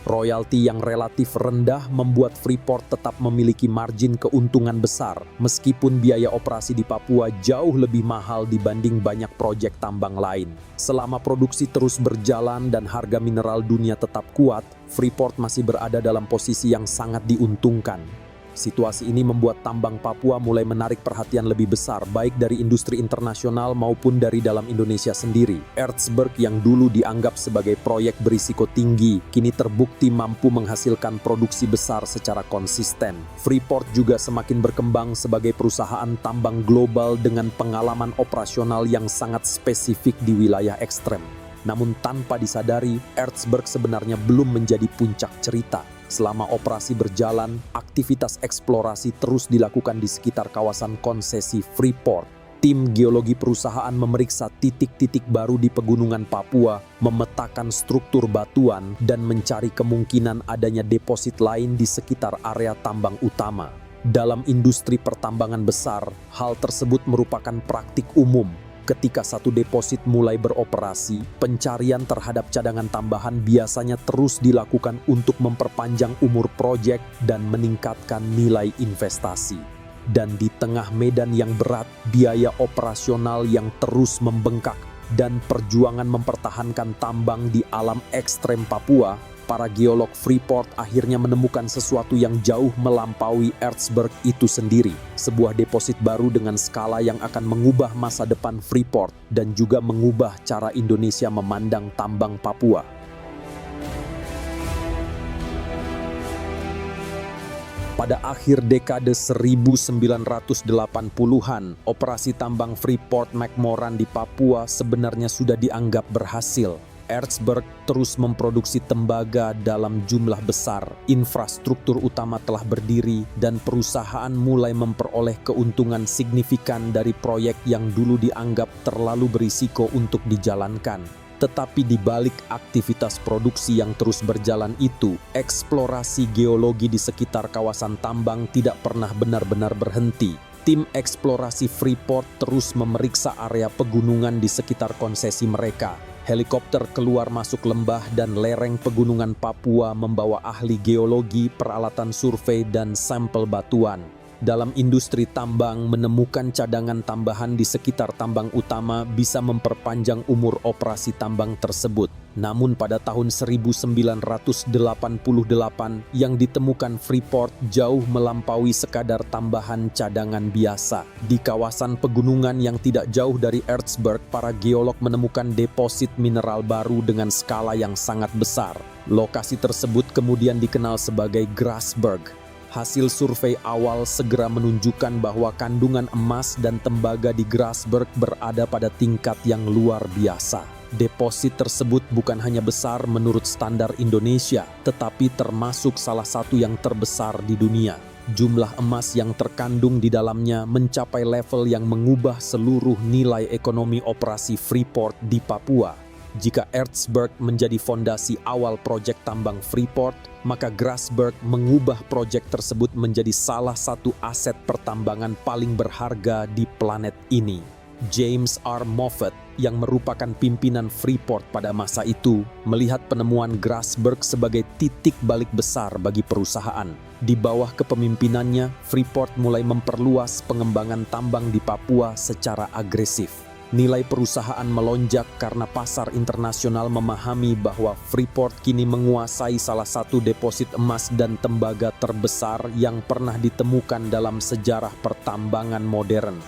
Speaker 1: Royalti yang relatif rendah membuat Freeport tetap memiliki margin keuntungan besar, meskipun biaya operasi di Papua jauh lebih mahal dibanding banyak proyek tambang lain. Selama produksi terus berjalan dan harga mineral dunia tetap kuat, Freeport masih berada dalam posisi yang sangat diuntungkan. Situasi ini membuat tambang Papua mulai menarik perhatian lebih besar, baik dari industri internasional maupun dari dalam Indonesia sendiri. Ertsberg yang dulu dianggap sebagai proyek berisiko tinggi, kini terbukti mampu menghasilkan produksi besar secara konsisten. Freeport juga semakin berkembang sebagai perusahaan tambang global dengan pengalaman operasional yang sangat spesifik di wilayah ekstrem. Namun tanpa disadari, Ertsberg sebenarnya belum menjadi puncak cerita. Selama operasi berjalan, aktivitas eksplorasi terus dilakukan di sekitar kawasan konsesi Freeport. Tim geologi perusahaan memeriksa titik-titik baru di pegunungan Papua, memetakan struktur batuan, dan mencari kemungkinan adanya deposit lain di sekitar area tambang utama. Dalam industri pertambangan besar, hal tersebut merupakan praktik umum. Ketika satu deposit mulai beroperasi, pencarian terhadap cadangan tambahan biasanya terus dilakukan untuk memperpanjang umur proyek dan meningkatkan nilai investasi. Dan di tengah medan yang berat, biaya operasional yang terus membengkak, dan perjuangan mempertahankan tambang di alam ekstrem Papua, para geolog Freeport akhirnya menemukan sesuatu yang jauh melampaui Ertsberg itu sendiri. Sebuah deposit baru dengan skala yang akan mengubah masa depan Freeport dan juga mengubah cara Indonesia memandang tambang Papua. Pada akhir dekade 1980-an, operasi tambang Freeport McMoran di Papua sebenarnya sudah dianggap berhasil. Ertsberg terus memproduksi tembaga dalam jumlah besar, infrastruktur utama telah berdiri, dan perusahaan mulai memperoleh keuntungan signifikan dari proyek yang dulu dianggap terlalu berisiko untuk dijalankan. Tetapi di balik aktivitas produksi yang terus berjalan itu, eksplorasi geologi di sekitar kawasan tambang tidak pernah benar-benar berhenti. Tim eksplorasi Freeport terus memeriksa area pegunungan di sekitar konsesi mereka. Helikopter keluar masuk lembah dan lereng pegunungan Papua membawa ahli geologi, peralatan survei, dan sampel batuan. Dalam industri tambang, menemukan cadangan tambahan di sekitar tambang utama bisa memperpanjang umur operasi tambang tersebut. Namun pada tahun 1988 yang ditemukan Freeport jauh melampaui sekadar tambahan cadangan biasa. Di kawasan pegunungan yang tidak jauh dari Ertsberg, para geolog menemukan deposit mineral baru dengan skala yang sangat besar. Lokasi tersebut kemudian dikenal sebagai Grasberg. Hasil survei awal segera menunjukkan bahwa kandungan emas dan tembaga di Grasberg berada pada tingkat yang luar biasa. Deposit tersebut bukan hanya besar menurut standar Indonesia, tetapi termasuk salah satu yang terbesar di dunia. Jumlah emas yang terkandung di dalamnya mencapai level yang mengubah seluruh nilai ekonomi operasi Freeport di Papua. Jika Ertsberg menjadi fondasi awal proyek tambang Freeport, maka Grasberg mengubah proyek tersebut menjadi salah satu aset pertambangan paling berharga di planet ini. James R. Moffat, yang merupakan pimpinan Freeport pada masa itu, melihat penemuan Grasberg sebagai titik balik besar bagi perusahaan. Di bawah kepemimpinannya, Freeport mulai memperluas pengembangan tambang di Papua secara agresif. Nilai perusahaan melonjak karena pasar internasional memahami bahwa Freeport kini menguasai salah satu deposit emas dan tembaga terbesar yang pernah ditemukan dalam sejarah pertambangan modern.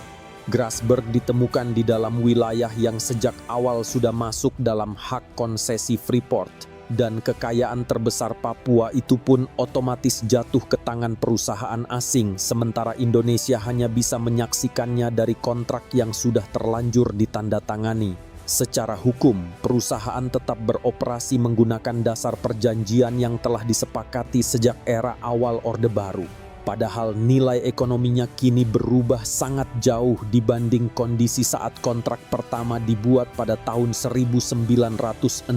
Speaker 1: Grasberg ditemukan di dalam wilayah yang sejak awal sudah masuk dalam hak konsesi Freeport, dan kekayaan terbesar Papua itu pun otomatis jatuh ke tangan perusahaan asing, sementara Indonesia hanya bisa menyaksikannya dari kontrak yang sudah terlanjur ditandatangani. Secara hukum, perusahaan tetap beroperasi menggunakan dasar perjanjian yang telah disepakati sejak era awal Orde Baru. Padahal nilai ekonominya kini berubah sangat jauh dibanding kondisi saat kontrak pertama dibuat pada tahun 1967.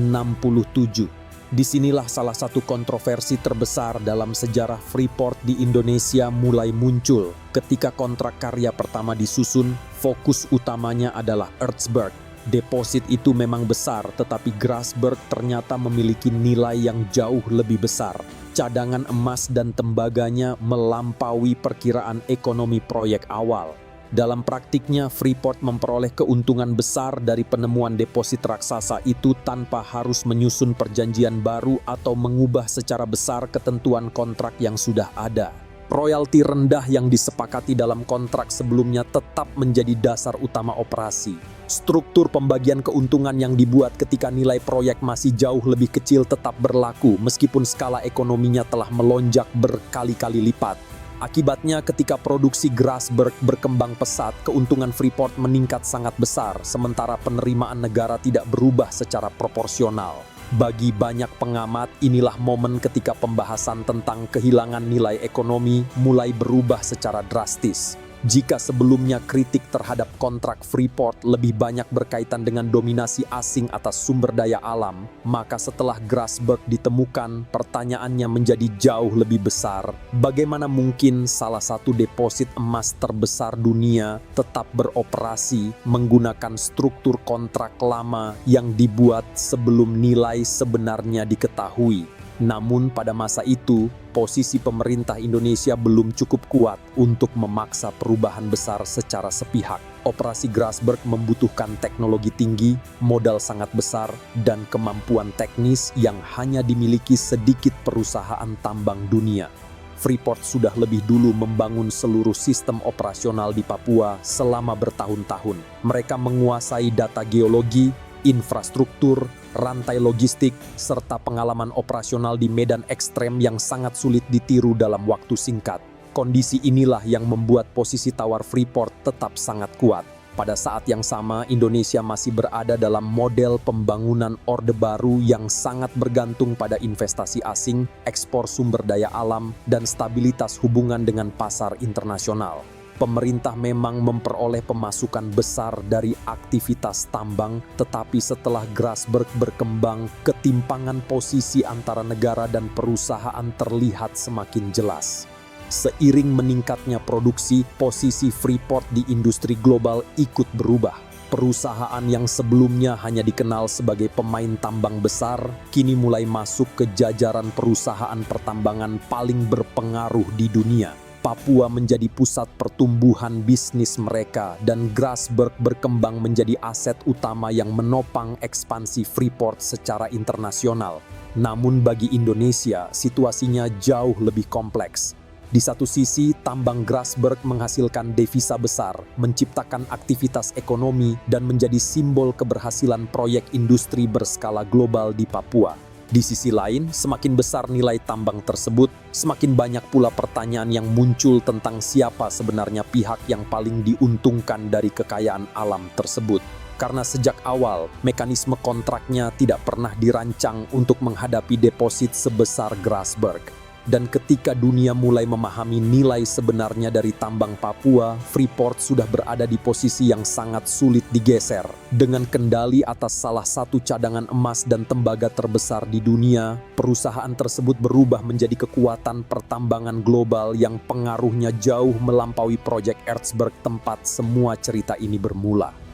Speaker 1: Disinilah salah satu kontroversi terbesar dalam sejarah Freeport di Indonesia mulai muncul. Ketika kontrak karya pertama disusun, fokus utamanya adalah Ertsberg. Deposit itu memang besar, tetapi Grasberg ternyata memiliki nilai yang jauh lebih besar. Cadangan emas dan tembaganya melampaui perkiraan ekonomi proyek awal. Dalam praktiknya, Freeport memperoleh keuntungan besar dari penemuan deposit raksasa itu tanpa harus menyusun perjanjian baru atau mengubah secara besar ketentuan kontrak yang sudah ada. Royalti rendah yang disepakati dalam kontrak sebelumnya tetap menjadi dasar utama operasi. Struktur pembagian keuntungan yang dibuat ketika nilai proyek masih jauh lebih kecil tetap berlaku meskipun skala ekonominya telah melonjak berkali-kali lipat. Akibatnya ketika produksi Grasberg berkembang pesat, keuntungan Freeport meningkat sangat besar, sementara penerimaan negara tidak berubah secara proporsional. Bagi banyak pengamat, inilah momen ketika pembahasan tentang kehilangan nilai ekonomi mulai berubah secara drastis. Jika sebelumnya kritik terhadap kontrak Freeport lebih banyak berkaitan dengan dominasi asing atas sumber daya alam, maka setelah Grasberg ditemukan, pertanyaannya menjadi jauh lebih besar. Bagaimana mungkin salah satu deposit emas terbesar dunia tetap beroperasi menggunakan struktur kontrak lama yang dibuat sebelum nilai sebenarnya diketahui? Namun pada masa itu, posisi pemerintah Indonesia belum cukup kuat untuk memaksa perubahan besar secara sepihak. Operasi Grasberg membutuhkan teknologi tinggi, modal sangat besar, dan kemampuan teknis yang hanya dimiliki sedikit perusahaan tambang dunia. Freeport sudah lebih dulu membangun seluruh sistem operasional di Papua selama bertahun-tahun. Mereka menguasai data geologi, infrastruktur, rantai logistik, serta pengalaman operasional di medan ekstrem yang sangat sulit ditiru dalam waktu singkat. Kondisi inilah yang membuat posisi tawar Freeport tetap sangat kuat. Pada saat yang sama, Indonesia masih berada dalam model pembangunan Orde Baru yang sangat bergantung pada investasi asing, ekspor sumber daya alam, dan stabilitas hubungan dengan pasar internasional. Pemerintah memang memperoleh pemasukan besar dari aktivitas tambang, tetapi setelah Grasberg berkembang, ketimpangan posisi antara negara dan perusahaan terlihat semakin jelas. Seiring meningkatnya produksi, posisi Freeport di industri global ikut berubah. Perusahaan yang sebelumnya hanya dikenal sebagai pemain tambang besar, kini mulai masuk ke jajaran perusahaan pertambangan paling berpengaruh di dunia. Papua menjadi pusat pertumbuhan bisnis mereka dan Grasberg berkembang menjadi aset utama yang menopang ekspansi Freeport secara internasional. Namun bagi Indonesia, situasinya jauh lebih kompleks. Di satu sisi, tambang Grasberg menghasilkan devisa besar, menciptakan aktivitas ekonomi, dan menjadi simbol keberhasilan proyek industri berskala global di Papua. Di sisi lain, semakin besar nilai tambang tersebut, semakin banyak pula pertanyaan yang muncul tentang siapa sebenarnya pihak yang paling diuntungkan dari kekayaan alam tersebut. Karena sejak awal, mekanisme kontraknya tidak pernah dirancang untuk menghadapi deposit sebesar Grasberg. Dan ketika dunia mulai memahami nilai sebenarnya dari tambang Papua, Freeport sudah berada di posisi yang sangat sulit digeser. Dengan kendali atas salah satu cadangan emas dan tembaga terbesar di dunia, perusahaan tersebut berubah menjadi kekuatan pertambangan global yang pengaruhnya jauh melampaui proyek Ertsberg tempat semua cerita ini bermula.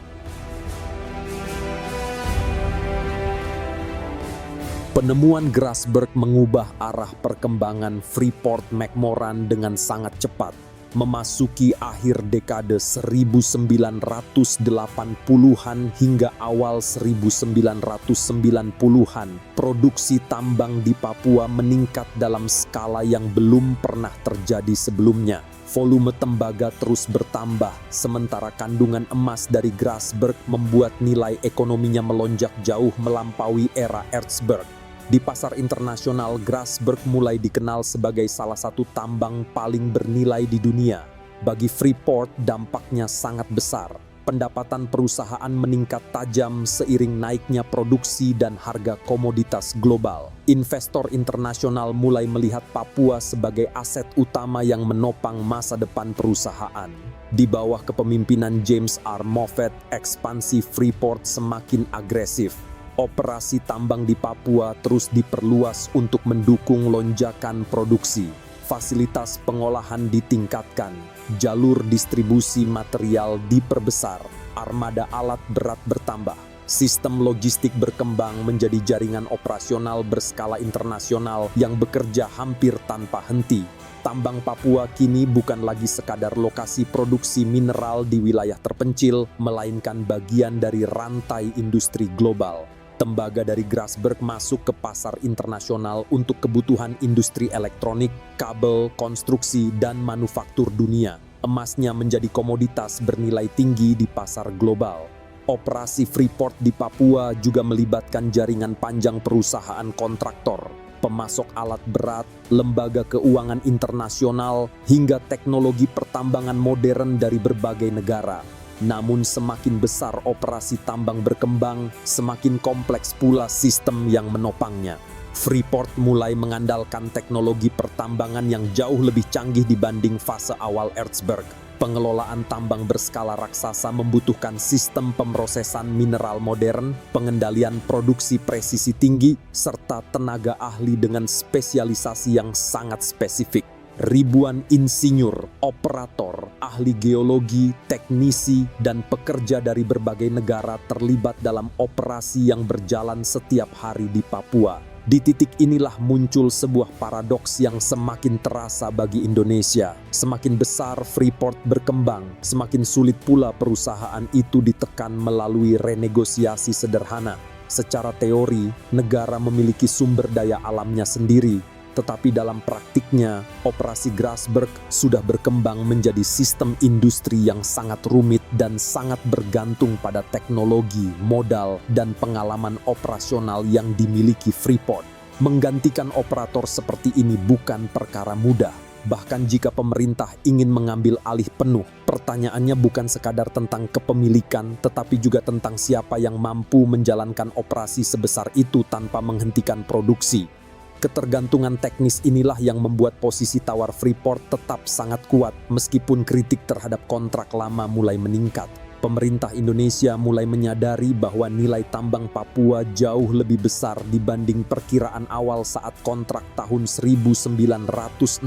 Speaker 1: Penemuan Grasberg mengubah arah perkembangan Freeport-McMoRan dengan sangat cepat. Memasuki akhir dekade 1980-an hingga awal 1990-an, produksi tambang di Papua meningkat dalam skala yang belum pernah terjadi sebelumnya. Volume tembaga terus bertambah, sementara kandungan emas dari Grasberg membuat nilai ekonominya melonjak jauh melampaui era Ertsberg. Di pasar internasional, Grasberg mulai dikenal sebagai salah satu tambang paling bernilai di dunia. Bagi Freeport, dampaknya sangat besar. pendapatan perusahaan meningkat tajam seiring naiknya produksi dan harga komoditas global. Investor internasional mulai melihat Papua sebagai aset utama yang menopang masa depan perusahaan. Di bawah kepemimpinan James R. Moffett, ekspansi Freeport semakin agresif. Operasi tambang di Papua terus diperluas untuk mendukung lonjakan produksi. Fasilitas pengolahan ditingkatkan, jalur distribusi material diperbesar, armada alat berat bertambah. Sistem logistik berkembang menjadi jaringan operasional berskala internasional yang bekerja hampir tanpa henti. Tambang Papua kini bukan lagi sekadar lokasi produksi mineral di wilayah terpencil, melainkan bagian dari rantai industri global. Tembaga dari Grasberg masuk ke pasar internasional untuk kebutuhan industri elektronik, kabel, konstruksi, dan manufaktur dunia. Emasnya menjadi komoditas bernilai tinggi di pasar global. Operasi Freeport di Papua juga melibatkan jaringan panjang perusahaan kontraktor, pemasok alat berat, lembaga keuangan internasional, hingga teknologi pertambangan modern dari berbagai negara. Namun semakin besar operasi tambang berkembang, semakin kompleks pula sistem yang menopangnya. Freeport mulai mengandalkan teknologi pertambangan yang jauh lebih canggih dibanding fase awal Ertsberg. Pengelolaan tambang berskala raksasa membutuhkan sistem pemrosesan mineral modern, pengendalian produksi presisi tinggi, serta tenaga ahli dengan spesialisasi yang sangat spesifik. Ribuan insinyur, operator, ahli geologi, teknisi, dan pekerja dari berbagai negara terlibat dalam operasi yang berjalan setiap hari di Papua. Di titik inilah muncul sebuah paradoks yang semakin terasa bagi Indonesia. Semakin besar Freeport berkembang, semakin sulit pula perusahaan itu ditekan melalui renegosiasi sederhana. Secara teori, negara memiliki sumber daya alamnya sendiri. Tetapi dalam praktiknya, operasi Grasberg sudah berkembang menjadi sistem industri yang sangat rumit dan sangat bergantung pada teknologi, modal, dan pengalaman operasional yang dimiliki Freeport. Menggantikan operator seperti ini bukan perkara mudah. Bahkan jika pemerintah ingin mengambil alih penuh, pertanyaannya bukan sekadar tentang kepemilikan, tetapi juga tentang siapa yang mampu menjalankan operasi sebesar itu tanpa menghentikan produksi. Ketergantungan teknis inilah yang membuat posisi tawar Freeport tetap sangat kuat meskipun kritik terhadap kontrak lama mulai meningkat. Pemerintah Indonesia mulai menyadari bahwa nilai tambang Papua jauh lebih besar dibanding perkiraan awal saat kontrak tahun 1967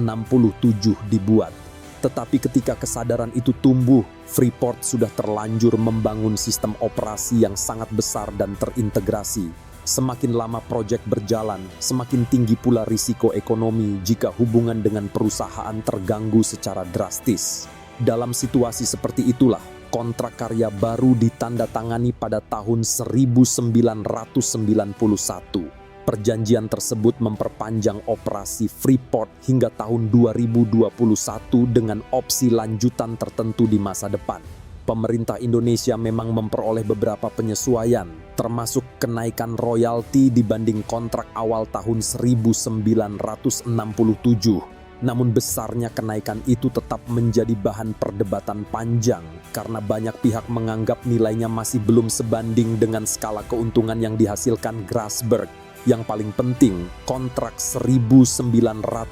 Speaker 1: dibuat. Tetapi ketika kesadaran itu tumbuh, Freeport sudah terlanjur membangun sistem operasi yang sangat besar dan terintegrasi. Semakin lama proyek berjalan, semakin tinggi pula risiko ekonomi jika hubungan dengan perusahaan terganggu secara drastis. Dalam situasi seperti itulah, kontrak karya baru ditandatangani pada tahun 1991. Perjanjian tersebut memperpanjang operasi Freeport hingga tahun 2021 dengan opsi lanjutan tertentu di masa depan. Pemerintah Indonesia memang memperoleh beberapa penyesuaian, termasuk kenaikan royalti dibanding kontrak awal tahun 1967. Namun besarnya kenaikan itu tetap menjadi bahan perdebatan panjang karena banyak pihak menganggap nilainya masih belum sebanding dengan skala keuntungan yang dihasilkan Grasberg. Yang paling penting, kontrak 1991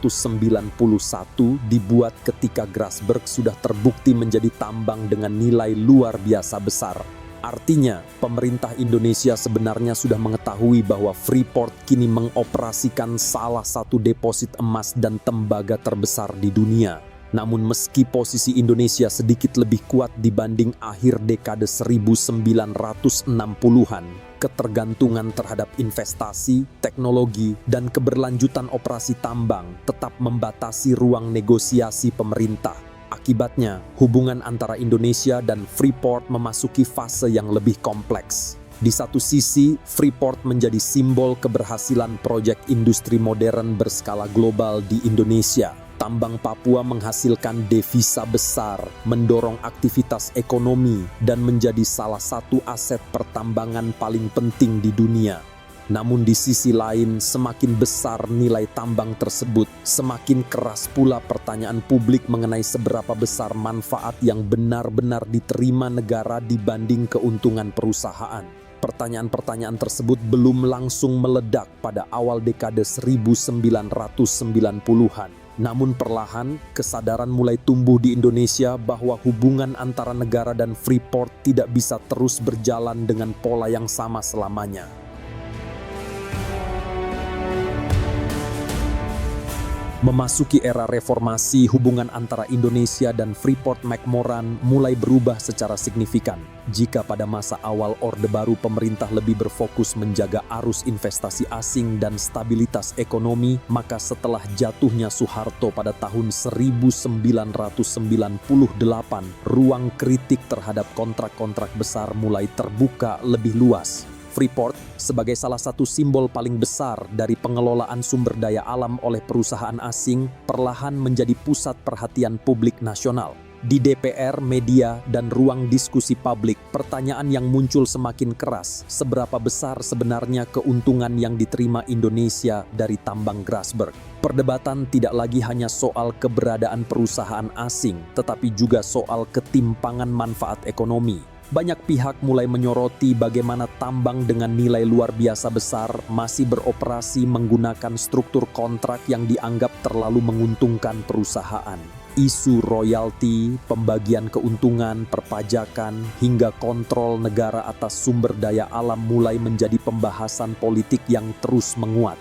Speaker 1: dibuat ketika Grasberg sudah terbukti menjadi tambang dengan nilai luar biasa besar. Artinya, pemerintah Indonesia sebenarnya sudah mengetahui bahwa Freeport kini mengoperasikan salah satu deposit emas dan tembaga terbesar di dunia. Namun meski posisi Indonesia sedikit lebih kuat dibanding akhir dekade 1960-an, ketergantungan terhadap investasi, teknologi, dan keberlanjutan operasi tambang tetap membatasi ruang negosiasi pemerintah. Akibatnya, hubungan antara Indonesia dan Freeport memasuki fase yang lebih kompleks. Di satu sisi, Freeport menjadi simbol keberhasilan proyek industri modern berskala global di Indonesia. Tambang Papua menghasilkan devisa besar, mendorong aktivitas ekonomi, dan menjadi salah satu aset pertambangan paling penting di dunia. Namun di sisi lain, semakin besar nilai tambang tersebut, semakin keras pula pertanyaan publik mengenai seberapa besar manfaat yang benar-benar diterima negara dibanding keuntungan perusahaan. Pertanyaan-pertanyaan tersebut belum langsung meledak pada awal dekade 1990-an. Namun perlahan, kesadaran mulai tumbuh di Indonesia bahwa hubungan antara negara dan Freeport tidak bisa terus berjalan dengan pola yang sama selamanya. Memasuki era reformasi, hubungan antara Indonesia dan Freeport-McMoRan mulai berubah secara signifikan. Jika pada masa awal Orde Baru pemerintah lebih berfokus menjaga arus investasi asing dan stabilitas ekonomi, maka setelah jatuhnya Soeharto pada tahun 1998, ruang kritik terhadap kontrak-kontrak besar mulai terbuka lebih luas. Freeport, sebagai salah satu simbol paling besar dari pengelolaan sumber daya alam oleh perusahaan asing, perlahan menjadi pusat perhatian publik nasional. Di DPR, media, dan ruang diskusi publik, pertanyaan yang muncul semakin keras, seberapa besar sebenarnya keuntungan yang diterima Indonesia dari tambang Grasberg. Perdebatan tidak lagi hanya soal keberadaan perusahaan asing, tetapi juga soal ketimpangan manfaat ekonomi. Banyak pihak mulai menyoroti bagaimana tambang dengan nilai luar biasa besar masih beroperasi menggunakan struktur kontrak yang dianggap terlalu menguntungkan perusahaan. Isu royalti, pembagian keuntungan, perpajakan, hingga kontrol negara atas sumber daya alam mulai menjadi pembahasan politik yang terus menguat.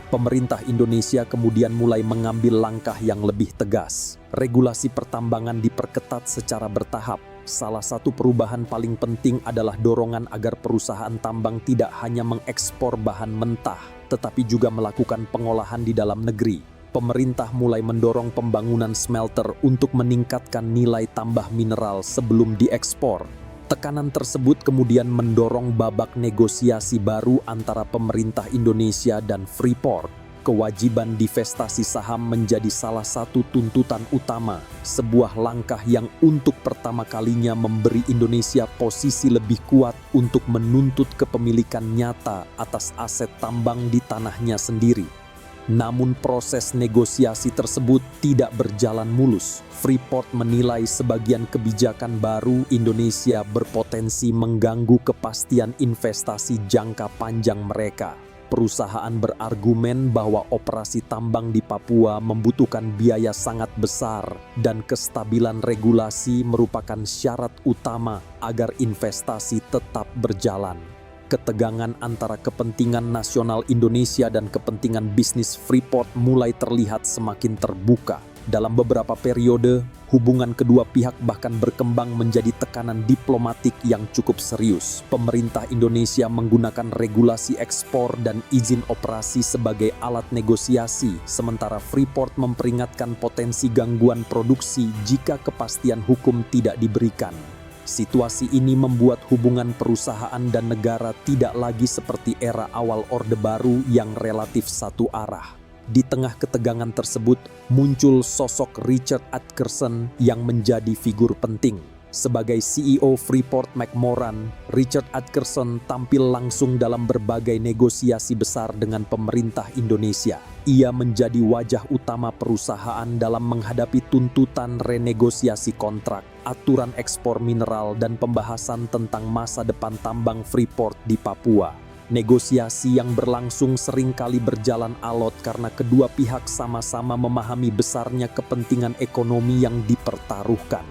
Speaker 1: Pemerintah Indonesia kemudian mulai mengambil langkah yang lebih tegas. Regulasi pertambangan diperketat secara bertahap. Salah satu perubahan paling penting adalah dorongan agar perusahaan tambang tidak hanya mengekspor bahan mentah, tetapi juga melakukan pengolahan di dalam negeri. Pemerintah mulai mendorong pembangunan smelter untuk meningkatkan nilai tambah mineral sebelum diekspor. Tekanan tersebut kemudian mendorong babak negosiasi baru antara pemerintah Indonesia dan Freeport. Kewajiban divestasi saham menjadi salah satu tuntutan utama, sebuah langkah yang untuk pertama kalinya memberi Indonesia posisi lebih kuat untuk menuntut kepemilikan nyata atas aset tambang di tanahnya sendiri. Namun proses negosiasi tersebut tidak berjalan mulus. Freeport menilai sebagian kebijakan baru Indonesia berpotensi mengganggu kepastian investasi jangka panjang mereka. Perusahaan berargumen bahwa operasi tambang di Papua membutuhkan biaya sangat besar dan kestabilan regulasi merupakan syarat utama agar investasi tetap berjalan. Ketegangan antara kepentingan nasional Indonesia dan kepentingan bisnis Freeport mulai terlihat semakin terbuka. Dalam beberapa periode, hubungan kedua pihak bahkan berkembang menjadi tekanan diplomatik yang cukup serius. Pemerintah Indonesia menggunakan regulasi ekspor dan izin operasi sebagai alat negosiasi, sementara Freeport memperingatkan potensi gangguan produksi jika kepastian hukum tidak diberikan. Situasi ini membuat hubungan perusahaan dan negara tidak lagi seperti era awal Orde Baru yang relatif satu arah. Di tengah ketegangan tersebut, muncul sosok Richard Adkerson yang menjadi figur penting. Sebagai CEO Freeport-McMoRan, Richard Adkerson tampil langsung dalam berbagai negosiasi besar dengan pemerintah Indonesia. Ia menjadi wajah utama perusahaan dalam menghadapi tuntutan renegosiasi kontrak, aturan ekspor mineral, dan pembahasan tentang masa depan tambang Freeport di Papua. Negosiasi yang berlangsung seringkali berjalan alot karena kedua pihak sama-sama memahami besarnya kepentingan ekonomi yang dipertaruhkan.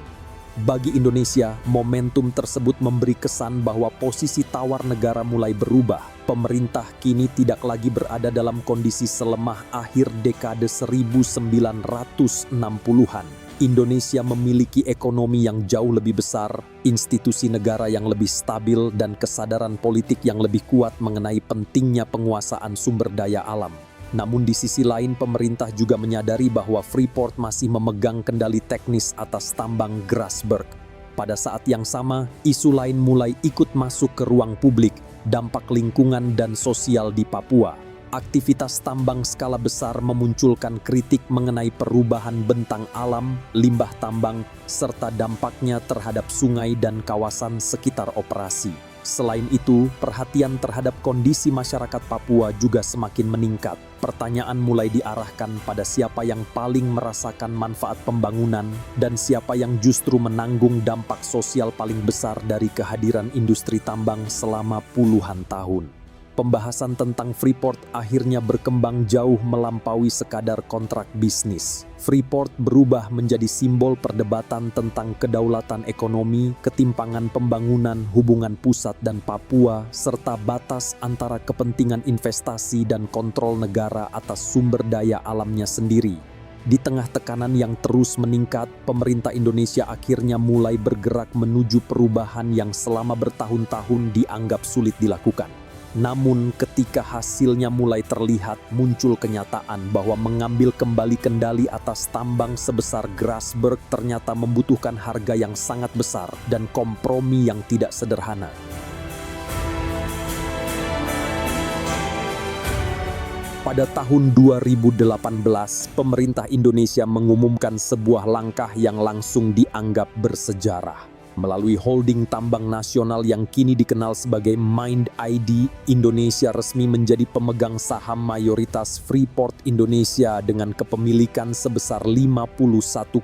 Speaker 1: Bagi Indonesia, momentum tersebut memberi kesan bahwa posisi tawar negara mulai berubah. Pemerintah kini tidak lagi berada dalam kondisi selemah akhir dekade 1960-an. Indonesia memiliki ekonomi yang jauh lebih besar, institusi negara yang lebih stabil, dan kesadaran politik yang lebih kuat mengenai pentingnya penguasaan sumber daya alam. Namun di sisi lain, pemerintah juga menyadari bahwa Freeport masih memegang kendali teknis atas tambang Grasberg. Pada saat yang sama, isu lain mulai ikut masuk ke ruang publik, dampak lingkungan dan sosial di Papua. Aktivitas tambang skala besar memunculkan kritik mengenai perubahan bentang alam, limbah tambang, serta dampaknya terhadap sungai dan kawasan sekitar operasi. Selain itu, perhatian terhadap kondisi masyarakat Papua juga semakin meningkat. Pertanyaan mulai diarahkan pada siapa yang paling merasakan manfaat pembangunan dan siapa yang justru menanggung dampak sosial paling besar dari kehadiran industri tambang selama puluhan tahun. Pembahasan tentang Freeport akhirnya berkembang jauh melampaui sekadar kontrak bisnis. Freeport berubah menjadi simbol perdebatan tentang kedaulatan ekonomi, ketimpangan pembangunan, hubungan pusat dan Papua, serta batas antara kepentingan investasi dan kontrol negara atas sumber daya alamnya sendiri. Di tengah tekanan yang terus meningkat, pemerintah Indonesia akhirnya mulai bergerak menuju perubahan yang selama bertahun-tahun dianggap sulit dilakukan. Namun ketika hasilnya mulai terlihat, muncul kenyataan bahwa mengambil kembali kendali atas tambang sebesar Grasberg ternyata membutuhkan harga yang sangat besar dan kompromi yang tidak sederhana. Pada tahun 2018, pemerintah Indonesia mengumumkan sebuah langkah yang langsung dianggap bersejarah. Melalui holding tambang nasional yang kini dikenal sebagai MIND ID, Indonesia resmi menjadi pemegang saham mayoritas Freeport Indonesia dengan kepemilikan sebesar 51,2%.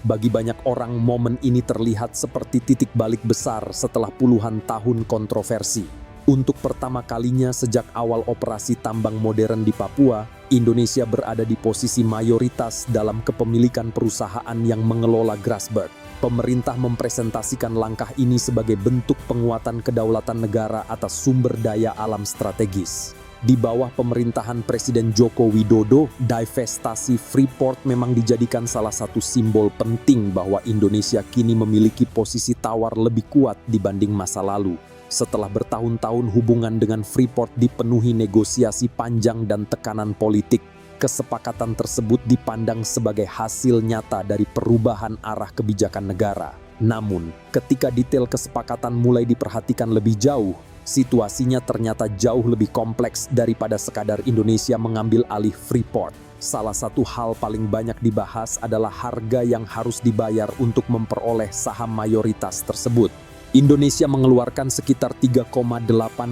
Speaker 1: Bagi banyak orang, momen ini terlihat seperti titik balik besar setelah puluhan tahun kontroversi. Untuk pertama kalinya sejak awal operasi tambang modern di Papua, Indonesia berada di posisi mayoritas dalam kepemilikan perusahaan yang mengelola Grasberg. Pemerintah mempresentasikan langkah ini sebagai bentuk penguatan kedaulatan negara atas sumber daya alam strategis. Di bawah pemerintahan Presiden Joko Widodo, divestasi Freeport memang dijadikan salah satu simbol penting bahwa Indonesia kini memiliki posisi tawar lebih kuat dibanding masa lalu. Setelah bertahun-tahun hubungan dengan Freeport dipenuhi negosiasi panjang dan tekanan politik, kesepakatan tersebut dipandang sebagai hasil nyata dari perubahan arah kebijakan negara. Namun, ketika detail kesepakatan mulai diperhatikan lebih jauh, situasinya ternyata jauh lebih kompleks daripada sekadar Indonesia mengambil alih Freeport. Salah satu hal paling banyak dibahas adalah harga yang harus dibayar untuk memperoleh saham mayoritas tersebut. Indonesia mengeluarkan sekitar 3,85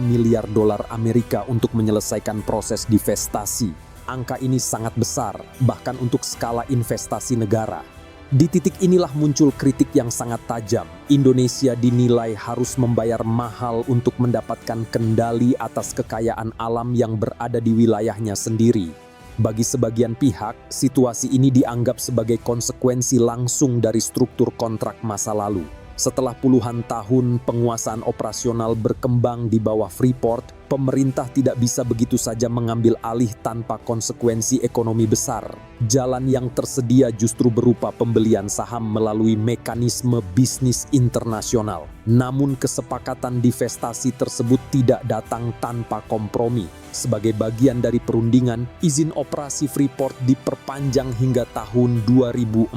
Speaker 1: miliar dolar Amerika untuk menyelesaikan proses divestasi. Angka ini sangat besar, bahkan untuk skala investasi negara. Di titik inilah muncul kritik yang sangat tajam. Indonesia dinilai harus membayar mahal untuk mendapatkan kendali atas kekayaan alam yang berada di wilayahnya sendiri. Bagi sebagian pihak, situasi ini dianggap sebagai konsekuensi langsung dari struktur kontrak masa lalu. Setelah puluhan tahun penguasaan operasional berkembang di bawah Freeport, pemerintah tidak bisa begitu saja mengambil alih tanpa konsekuensi ekonomi besar. Jalan yang tersedia justru berupa pembelian saham melalui mekanisme bisnis internasional. Namun kesepakatan divestasi tersebut tidak datang tanpa kompromi. Sebagai bagian dari perundingan, izin operasi Freeport diperpanjang hingga tahun 2041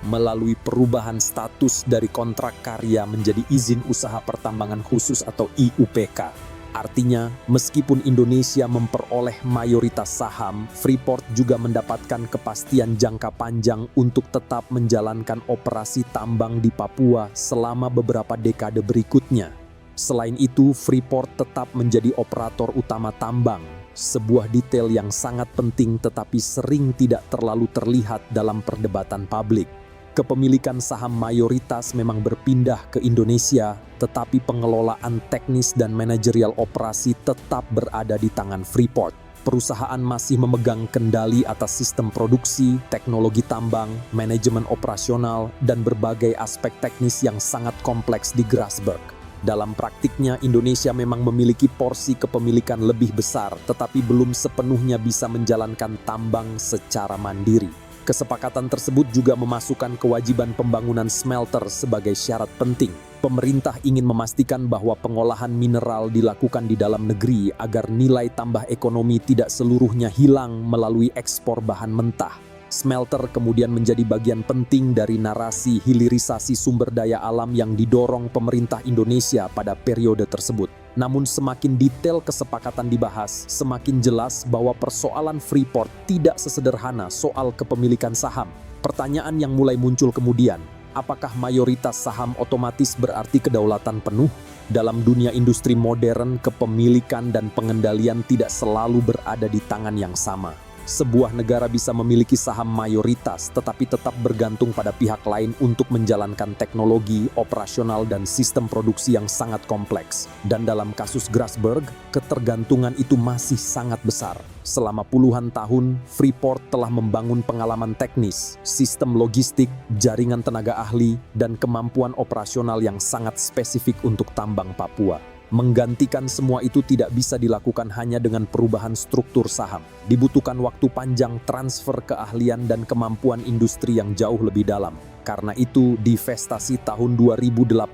Speaker 1: melalui perubahan status dari kontrak karya menjadi izin usaha pertambangan khusus atau IUPK. Artinya, meskipun Indonesia memperoleh mayoritas saham, Freeport juga mendapatkan kepastian jangka panjang untuk tetap menjalankan operasi tambang di Papua selama beberapa dekade berikutnya. Selain itu, Freeport tetap menjadi operator utama tambang, sebuah detail yang sangat penting tetapi sering tidak terlalu terlihat dalam perdebatan publik. Kepemilikan saham mayoritas memang berpindah ke Indonesia, tetapi pengelolaan teknis dan manajerial operasi tetap berada di tangan Freeport. Perusahaan masih memegang kendali atas sistem produksi, teknologi tambang, manajemen operasional, dan berbagai aspek teknis yang sangat kompleks di Grasberg. Dalam praktiknya, Indonesia memang memiliki porsi kepemilikan lebih besar, tetapi belum sepenuhnya bisa menjalankan tambang secara mandiri. Kesepakatan tersebut juga memasukkan kewajiban pembangunan smelter sebagai syarat penting. Pemerintah ingin memastikan bahwa pengolahan mineral dilakukan di dalam negeri agar nilai tambah ekonomi tidak seluruhnya hilang melalui ekspor bahan mentah. Smelter kemudian menjadi bagian penting dari narasi hilirisasi sumber daya alam yang didorong pemerintah Indonesia pada periode tersebut. Namun semakin detail kesepakatan dibahas, semakin jelas bahwa persoalan Freeport tidak sesederhana soal kepemilikan saham. Pertanyaan yang mulai muncul kemudian, Apakah mayoritas saham otomatis berarti kedaulatan penuh? Dalam dunia industri modern, kepemilikan dan pengendalian tidak selalu berada di tangan yang sama. Sebuah negara bisa memiliki saham mayoritas, tetapi tetap bergantung pada pihak lain untuk menjalankan teknologi, operasional, dan sistem produksi yang sangat kompleks. Dan dalam kasus Grasberg, ketergantungan itu masih sangat besar. Selama puluhan tahun, Freeport telah membangun pengalaman teknis, sistem logistik, jaringan tenaga ahli, dan kemampuan operasional yang sangat spesifik untuk tambang Papua. Menggantikan semua itu tidak bisa dilakukan hanya dengan perubahan struktur saham. Dibutuhkan waktu panjang, transfer keahlian, dan kemampuan industri yang jauh lebih dalam. Karena itu, divestasi tahun 2018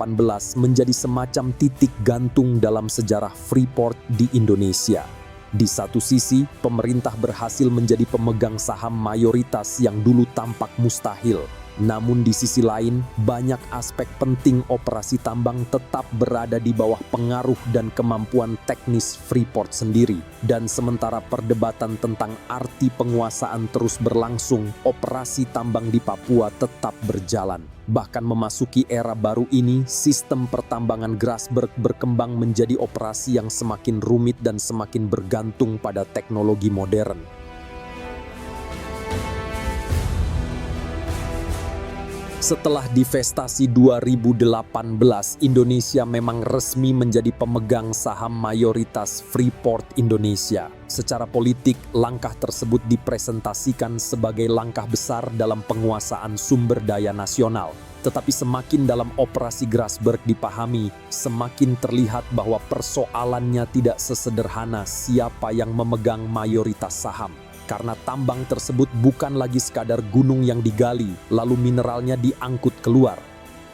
Speaker 1: menjadi semacam titik gantung dalam sejarah Freeport di Indonesia. Di satu sisi, pemerintah berhasil menjadi pemegang saham mayoritas yang dulu tampak mustahil. Namun di sisi lain, banyak aspek penting operasi tambang tetap berada di bawah pengaruh dan kemampuan teknis Freeport sendiri. Dan sementara perdebatan tentang arti penguasaan terus berlangsung, operasi tambang di Papua tetap berjalan. Bahkan memasuki era baru ini, sistem pertambangan Grasberg berkembang menjadi operasi yang semakin rumit dan semakin bergantung pada teknologi modern. Setelah divestasi 2018, Indonesia memang resmi menjadi pemegang saham mayoritas Freeport Indonesia. Secara politik, langkah tersebut dipresentasikan sebagai langkah besar dalam penguasaan sumber daya nasional. Tetapi semakin dalam operasi Grasberg dipahami, semakin terlihat bahwa persoalannya tidak sesederhana siapa yang memegang mayoritas saham. Karena tambang tersebut bukan lagi sekadar gunung yang digali, lalu mineralnya diangkut keluar.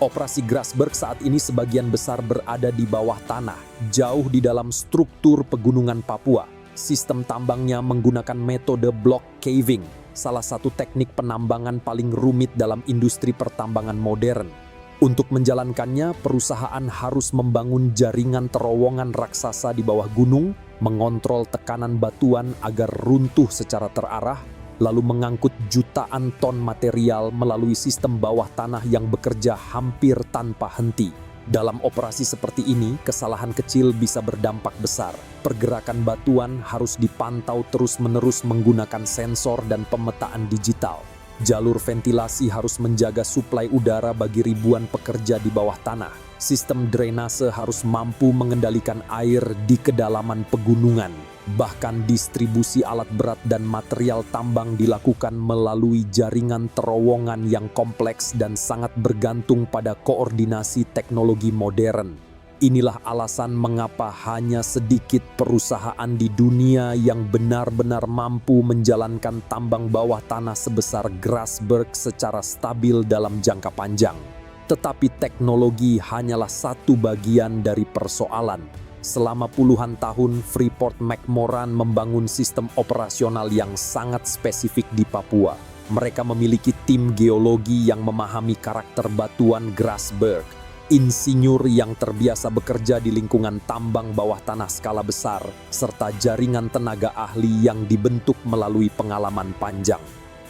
Speaker 1: Operasi Grasberg saat ini sebagian besar berada di bawah tanah, jauh di dalam struktur pegunungan Papua. Sistem tambangnya menggunakan metode block caving, salah satu teknik penambangan paling rumit dalam industri pertambangan modern. Untuk menjalankannya, perusahaan harus membangun jaringan terowongan raksasa di bawah gunung, mengontrol tekanan batuan agar runtuh secara terarah, lalu mengangkut jutaan ton material melalui sistem bawah tanah yang bekerja hampir tanpa henti. Dalam operasi seperti ini, kesalahan kecil bisa berdampak besar. Pergerakan batuan harus dipantau terus-menerus menggunakan sensor dan pemetaan digital. Jalur ventilasi harus menjaga suplai udara bagi ribuan pekerja di bawah tanah. Sistem drainase harus mampu mengendalikan air di kedalaman pegunungan. Bahkan distribusi alat berat dan material tambang dilakukan melalui jaringan terowongan yang kompleks dan sangat bergantung pada koordinasi teknologi modern. Inilah alasan mengapa hanya sedikit perusahaan di dunia yang benar-benar mampu menjalankan tambang bawah tanah sebesar Grasberg secara stabil dalam jangka panjang. Tetapi teknologi hanyalah satu bagian dari persoalan. Selama puluhan tahun, Freeport-McMoRan membangun sistem operasional yang sangat spesifik di Papua. Mereka memiliki tim geologi yang memahami karakter batuan Grasberg, insinyur yang terbiasa bekerja di lingkungan tambang bawah tanah skala besar, serta jaringan tenaga ahli yang dibentuk melalui pengalaman panjang.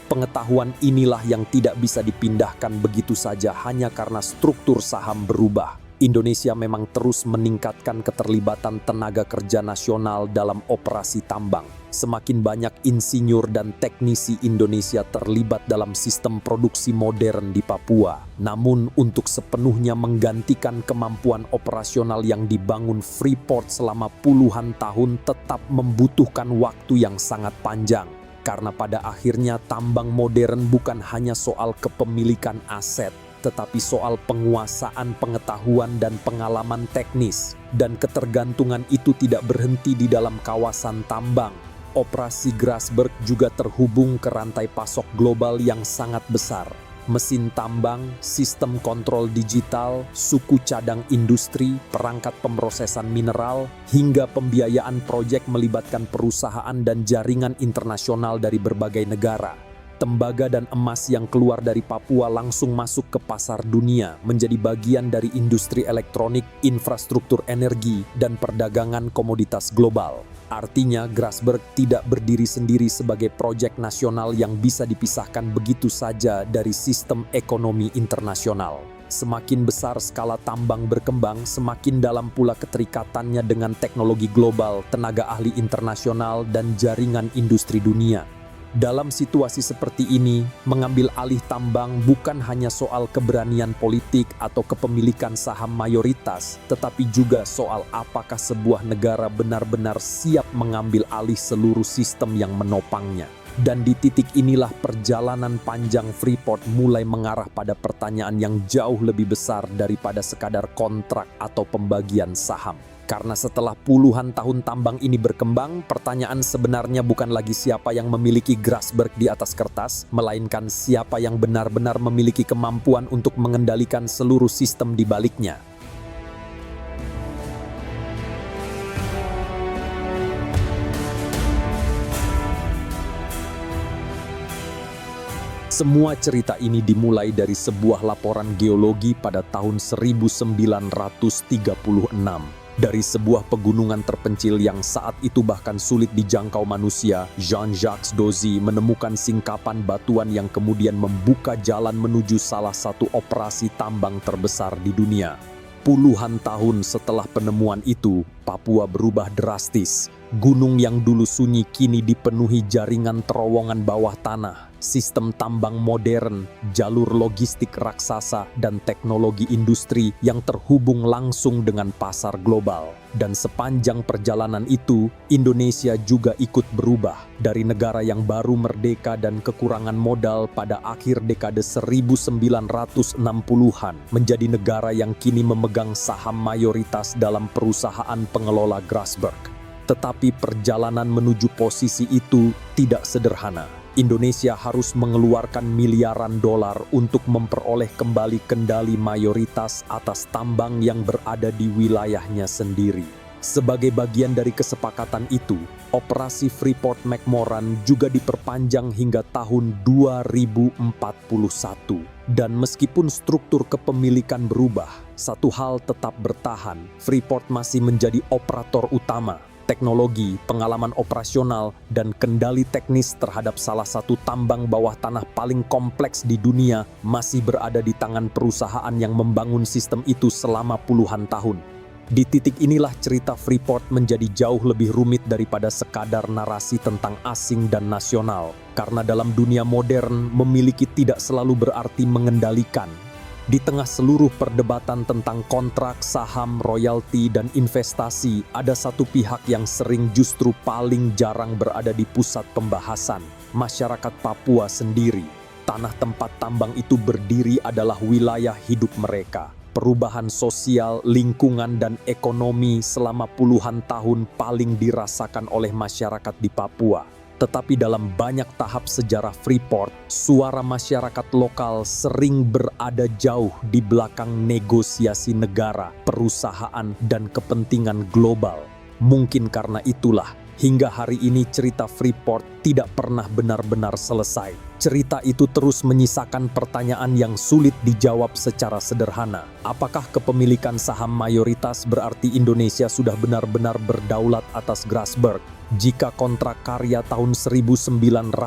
Speaker 1: Pengetahuan inilah yang tidak bisa dipindahkan begitu saja hanya karena struktur saham berubah. Indonesia memang terus meningkatkan keterlibatan tenaga kerja nasional dalam operasi tambang. Semakin banyak insinyur dan teknisi Indonesia terlibat dalam sistem produksi modern di Papua. Namun untuk sepenuhnya menggantikan kemampuan operasional yang dibangun Freeport selama puluhan tahun tetap membutuhkan waktu yang sangat panjang. Karena pada akhirnya tambang modern bukan hanya soal kepemilikan aset, tetapi soal penguasaan pengetahuan dan pengalaman teknis. Dan ketergantungan itu tidak berhenti di dalam kawasan tambang. Operasi Grasberg juga terhubung ke rantai pasok global yang sangat besar. Mesin tambang, sistem kontrol digital, suku cadang industri, perangkat pemrosesan mineral, hingga pembiayaan proyek melibatkan perusahaan dan jaringan internasional dari berbagai negara. Tembaga dan emas yang keluar dari Papua langsung masuk ke pasar dunia, menjadi bagian dari industri elektronik, infrastruktur energi, dan perdagangan komoditas global. Artinya, Grasberg tidak berdiri sendiri sebagai proyek nasional yang bisa dipisahkan begitu saja dari sistem ekonomi internasional. Semakin besar skala tambang berkembang, semakin dalam pula keterikatannya dengan teknologi global, tenaga ahli internasional, dan jaringan industri dunia. Dalam situasi seperti ini, mengambil alih tambang bukan hanya soal keberanian politik atau kepemilikan saham mayoritas, tetapi juga soal apakah sebuah negara benar-benar siap mengambil alih seluruh sistem yang menopangnya. Dan di titik inilah perjalanan panjang Freeport mulai mengarah pada pertanyaan yang jauh lebih besar daripada sekadar kontrak atau pembagian saham. Karena setelah puluhan tahun tambang ini berkembang, pertanyaan sebenarnya bukan lagi siapa yang memiliki Grasberg di atas kertas, melainkan siapa yang benar-benar memiliki kemampuan untuk mengendalikan seluruh sistem di baliknya. Semua cerita ini dimulai dari sebuah laporan geologi pada tahun 1936. Dari sebuah pegunungan terpencil yang saat itu bahkan sulit dijangkau manusia, Jean-Jacques Dozy menemukan singkapan batuan yang kemudian membuka jalan menuju salah satu operasi tambang terbesar di dunia. Puluhan tahun setelah penemuan itu, Papua berubah drastis. Gunung yang dulu sunyi kini dipenuhi jaringan terowongan bawah tanah, sistem tambang modern, jalur logistik raksasa, dan teknologi industri yang terhubung langsung dengan pasar global. Dan sepanjang perjalanan itu, Indonesia juga ikut berubah dari negara yang baru merdeka dan kekurangan modal pada akhir dekade 1960-an menjadi negara yang kini memegang saham mayoritas dalam perusahaan pengelola Grasberg. Tetapi perjalanan menuju posisi itu tidak sederhana. Indonesia harus mengeluarkan miliaran dolar untuk memperoleh kembali kendali mayoritas atas tambang yang berada di wilayahnya sendiri. Sebagai bagian dari kesepakatan itu, operasi Freeport-McMoRan juga diperpanjang hingga tahun 2041. Dan meskipun struktur kepemilikan berubah, satu hal tetap bertahan, Freeport masih menjadi operator utama. Teknologi, pengalaman operasional, dan kendali teknis terhadap salah satu tambang bawah tanah paling kompleks di dunia masih berada di tangan perusahaan yang membangun sistem itu selama puluhan tahun. Di titik inilah cerita Freeport menjadi jauh lebih rumit daripada sekadar narasi tentang asing dan nasional. Karena dalam dunia modern, memiliki tidak selalu berarti mengendalikan. Di tengah seluruh perdebatan tentang kontrak, saham, royalti, dan investasi, ada satu pihak yang sering justru paling jarang berada di pusat pembahasan, masyarakat Papua sendiri. Tanah tempat tambang itu berdiri adalah wilayah hidup mereka. Perubahan sosial, lingkungan, dan ekonomi selama puluhan tahun paling dirasakan oleh masyarakat di Papua. Tetapi dalam banyak tahap sejarah Freeport, suara masyarakat lokal sering berada jauh di belakang negosiasi negara, perusahaan, dan kepentingan global. Mungkin karena itulah, hingga hari ini cerita Freeport tidak pernah benar-benar selesai. Cerita itu terus menyisakan pertanyaan yang sulit dijawab secara sederhana. Apakah kepemilikan saham mayoritas berarti Indonesia sudah benar-benar berdaulat atas Grasberg? Jika kontrak karya tahun 1967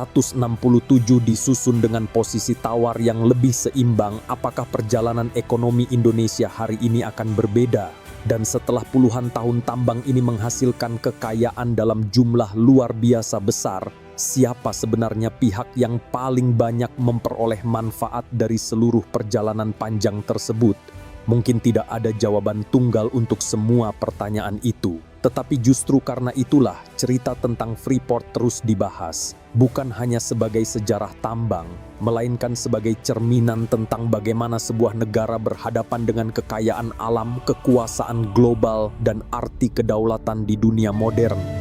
Speaker 1: disusun dengan posisi tawar yang lebih seimbang, apakah perjalanan ekonomi Indonesia hari ini akan berbeda? Dan setelah puluhan tahun tambang ini menghasilkan kekayaan dalam jumlah luar biasa besar, siapa sebenarnya pihak yang paling banyak memperoleh manfaat dari seluruh perjalanan panjang tersebut? Mungkin tidak ada jawaban tunggal untuk semua pertanyaan itu. Tetapi justru karena itulah cerita tentang Freeport terus dibahas. Bukan hanya sebagai sejarah tambang, melainkan sebagai cerminan tentang bagaimana sebuah negara berhadapan dengan kekayaan alam, kekuasaan global, dan arti kedaulatan di dunia modern.